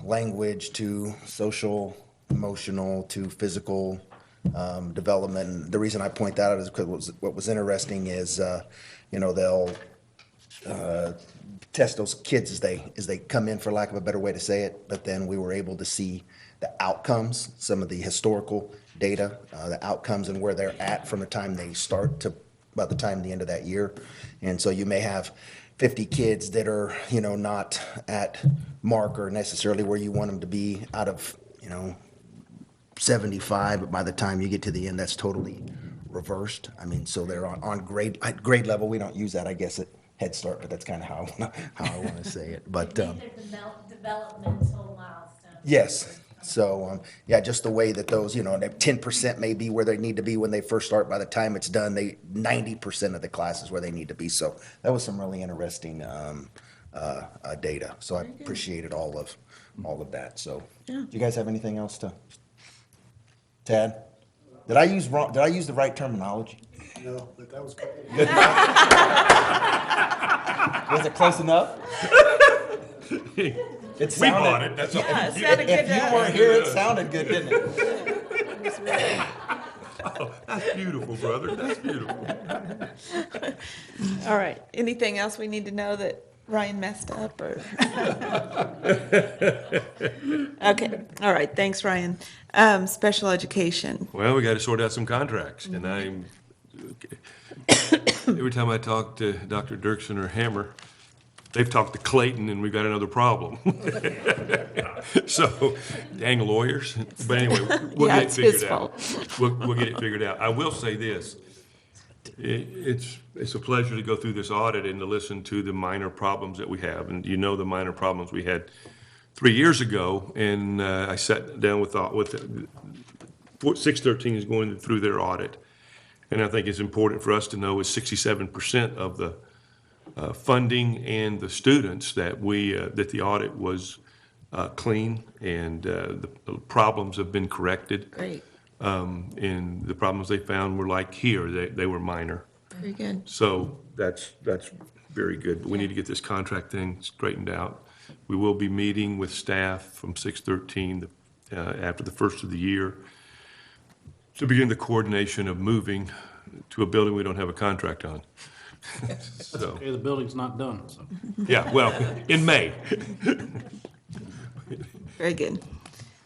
language to social, emotional to physical development. And the reason I point that out is because what was interesting is, they'll test those kids as they come in, for lack of a better way to say it. But then we were able to see the outcomes, some of the historical data, the outcomes and where they're at from the time they start to about the time the end of that year. And so you may have 50 kids that are, not at mark or necessarily where you want them to be out of, 75, but by the time you get to the end, that's totally reversed. I mean, so they're on grade level. We don't use that, I guess, at Head Start, but that's kind of how I want to say it. But developmental milestones. yes. So, just the way that those, 10% may be where they need to be when they first start. By the time it's done, 90% of the class is where they need to be. So that was some really interesting data. So I appreciated all of that. So, do you guys have anything else to? Tad, did I use the right terminology? No, but that was great. Was it close enough? We bought it, that's all. Yeah, it sounded good. If you weren't here, it sounded good, didn't it? Oh, that's beautiful, brother, that's beautiful. All right. Anything else we need to know that Ryan messed up or? Okay. All right. Thanks, Ryan. Special education. Well, we got to sort out some contracts, and every time I talk to Dr. Dirksen or Hammer, they've talked to Clayton, and we've got another problem. So, dang lawyers. But anyway, we'll get it figured out. We'll get it figured out. I will say this. It's a pleasure to go through this audit and to listen to the minor problems that we have. And the minor problems we had 3 years ago, and I sat down with 613 is going through their audit. And I think it's important for us to know is 67% of the funding and the students that the audit was clean, and the problems have been corrected. Great. And the problems they found were like here, they were minor. Very good. So that's very good. But we need to get this contract thing straightened out. We will be meeting with staff from 613 after the first of the year to begin the coordination of moving to a building we don't have a contract on. So, Okay, the building's not done, so. yeah, well, in May. Very good.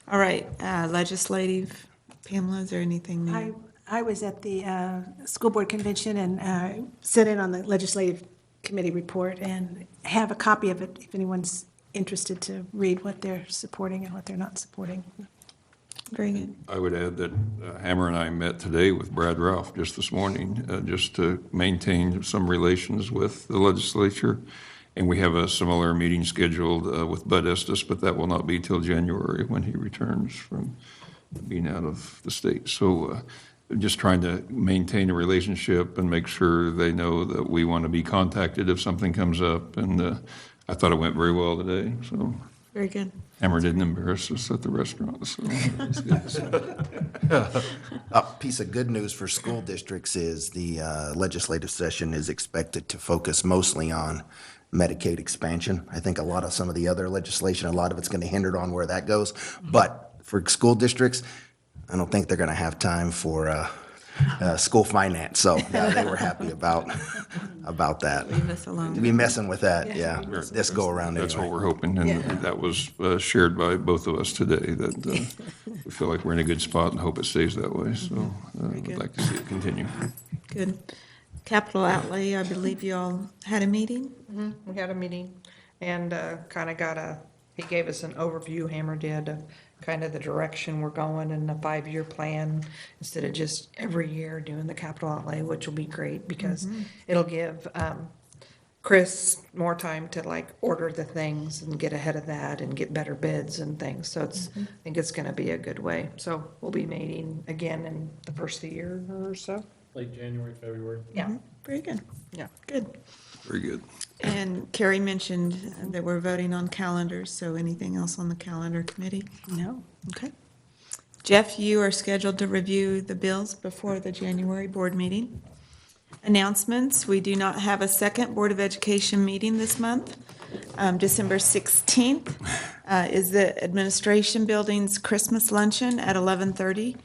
All right. Legislative. Pamela, is there anything new? I was at the school board convention and sat in on the legislative committee report and have a copy of it if anyone's interested to read what they're supporting and what they're not supporting. Very good. I would add that Hammer and I met today with Brad Ralph just this morning, just to maintain some relations with the legislature. And we have a similar meeting scheduled with Bud Estes, but that will not be till January when he returns from being out of the state. So just trying to maintain a relationship and make sure they know that we want to be contacted if something comes up. And I thought it went very well today, so. Very good. Hammer didn't embarrass us at the restaurant, so it's good. A piece of good news for school districts is the legislative session is expected to focus mostly on Medicaid expansion. I think some of the other legislation, a lot of it's going to hinder on where that goes. But for school districts, I don't think they're going to have time for school finance. So they were happy about that. Leave us alone. To be messing with that, yeah. This go around That's anyway. what we're hoping, and that was shared by both of us today, that we feel like we're in a good spot and hope it stays that way. So we'd like to see it continue. Good. Capital outlay, I believe you all had a meeting? Mm-hmm. We had a meeting and kind of he gave us an overview, Hammer did, of kind of the direction we're going and the 5-year plan instead of just every year doing the capital outlay, which will be great because it'll give Chris more time to order the things and get ahead of that and get better bids and things. So I think it's going to be a good way. So we'll be meeting again in the first of the year or so. Late January, February. Yeah. Very good. Yeah. Good. Very good. And Carrie mentioned that we're voting on calendars, so anything else on the calendar committee? No. Okay. Jeff, you are scheduled to review the bills before the January board meeting. Announcements, we do not have a second Board of Education meeting this month. December 16th is the Administration Building's Christmas luncheon at 11:30.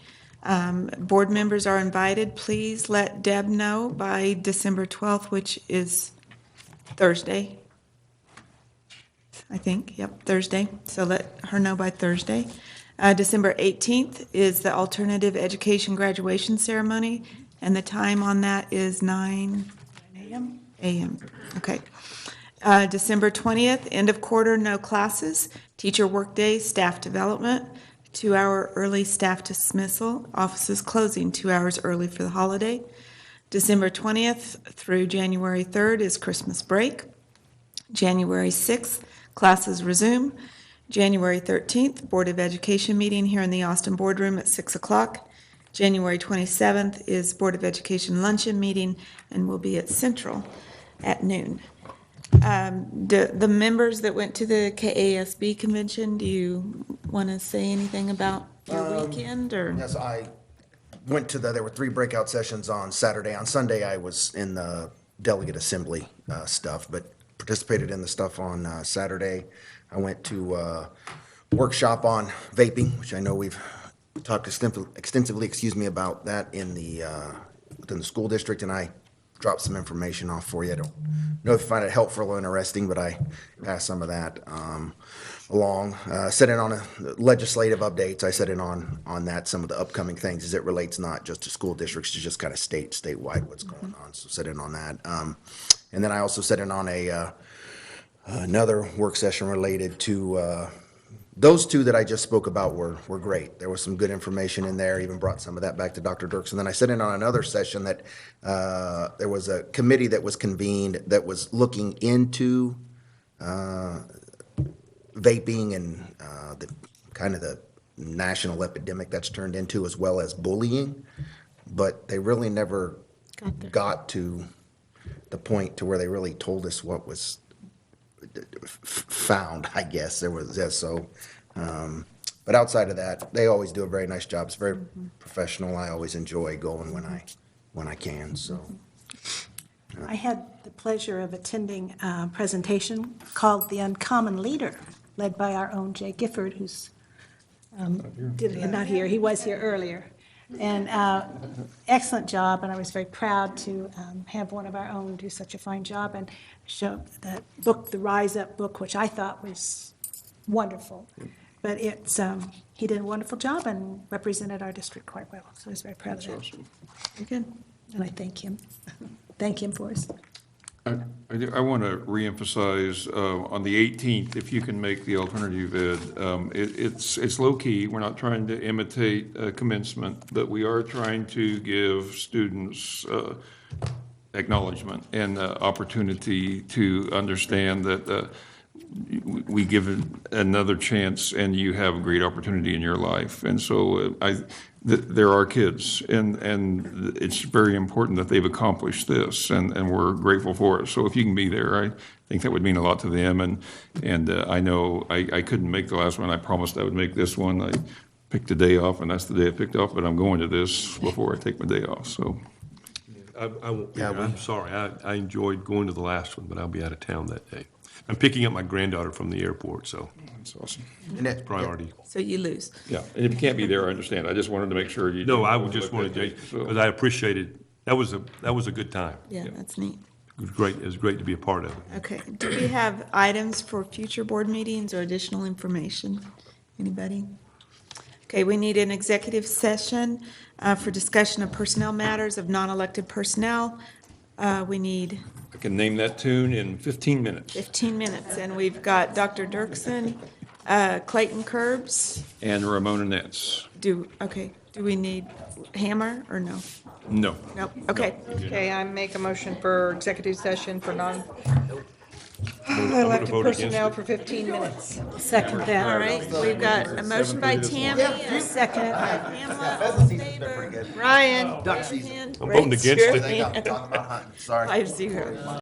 Board members are invited. Please let Deb know by December 12th, which is Thursday. I think, yep, Thursday. So let her know by Thursday. December 18th is the Alternative Education Graduation Ceremony, and the time on that is 9 a.m. Okay. December 20th, end of quarter, no classes, teacher workday, staff development, 2-hour early staff dismissal, offices closing 2 hours early for the holiday. December 20th through January 3rd is Christmas break. January 6th, classes resume. January 13th, Board of Education meeting here in the Austin Boardroom at 6 o'clock. January 27th is Board of Education luncheon meeting, and will be at Central at noon. The members that went to the KASB convention, do you want to say anything about your weekend, or? Yes, I went to there were 3 breakout sessions on Saturday. On Sunday, I was in the delegate assembly stuff, but participated in the stuff on Saturday. I went to a workshop on vaping, which I know we've talked extensively, about that in within the school district, and I dropped some information off for you. I don't know if you find it helpful or interesting, but I passed some of that along. Set in on legislative updates. I set in on that, some of the upcoming things as it relates not just to school districts, to just kind of statewide what's going on. So set in on that. And then I also set in on another work session related to those 2 that I just spoke about were great. There was some good information in there, even brought some of that back to Dr. Dirks. And then I sat in on another session that there was a committee that was convened that was looking into vaping and the kind of the national epidemic that's turned into, as well as bullying. But they really never got to the point to where they really told us what was found, I guess. There was so, but outside of that, they always do a very nice job. It's very professional. I always enjoy going when I can. So I had the pleasure of attending a presentation called The Uncommon Leader, led by our own Jay Gifford, who's not here. He was here earlier. And excellent job, and I was very proud to have one of our own do such a fine job and show that book, the Rise Up book, which I thought was wonderful. But it's he did a wonderful job and represented our district quite well. So I was very proud of that. Awesome. Very good. And I thank him. Thank him for us. I want to reemphasize on the 18th, if you can make the alternative ed, it's low-key. We're not trying to imitate commencement, but we are trying to give students acknowledgement and opportunity to understand that we give another chance, and you have a great opportunity in your life. And so there are kids, and it's very important that they've accomplished this, and we're grateful for it. So if you can be there, I think that would mean a lot to them. And I know I couldn't make the last one. I promised I would make this one. I picked a day off, and that's the day I picked off, but I'm going to this before I take my day off, so. I'm sorry. I enjoyed going to the last one, but I'll be out of town that day. I'm picking up my granddaughter from the airport, so that's awesome. And that's priority. So you lose. Yeah, and if you can't be there, I understand. I just wanted to make sure you. No, I just wanted to, because I appreciated, that was a good time. Yeah, that's neat. It was great. It was great to be a part of it. Okay, do we have items for future board meetings or additional information? Anybody? Okay, we need an executive session for discussion of personnel matters of non-elected personnel. We need I can name that tune in 15 minutes. 15 minutes, and we've got Dr. Dirksen, Clayton Curbs. And Ramona Nets. Do we need Hammer or no? No. Nope, okay. Okay, I make a motion for executive session for vote non-elected against personnel it. for 15 minutes. Second that. All right, we've got a motion by Tammy and a second by Pamela. All in favor? Ryan? I'm voting against it. I'm talking about hunting. Sorry. 5-0.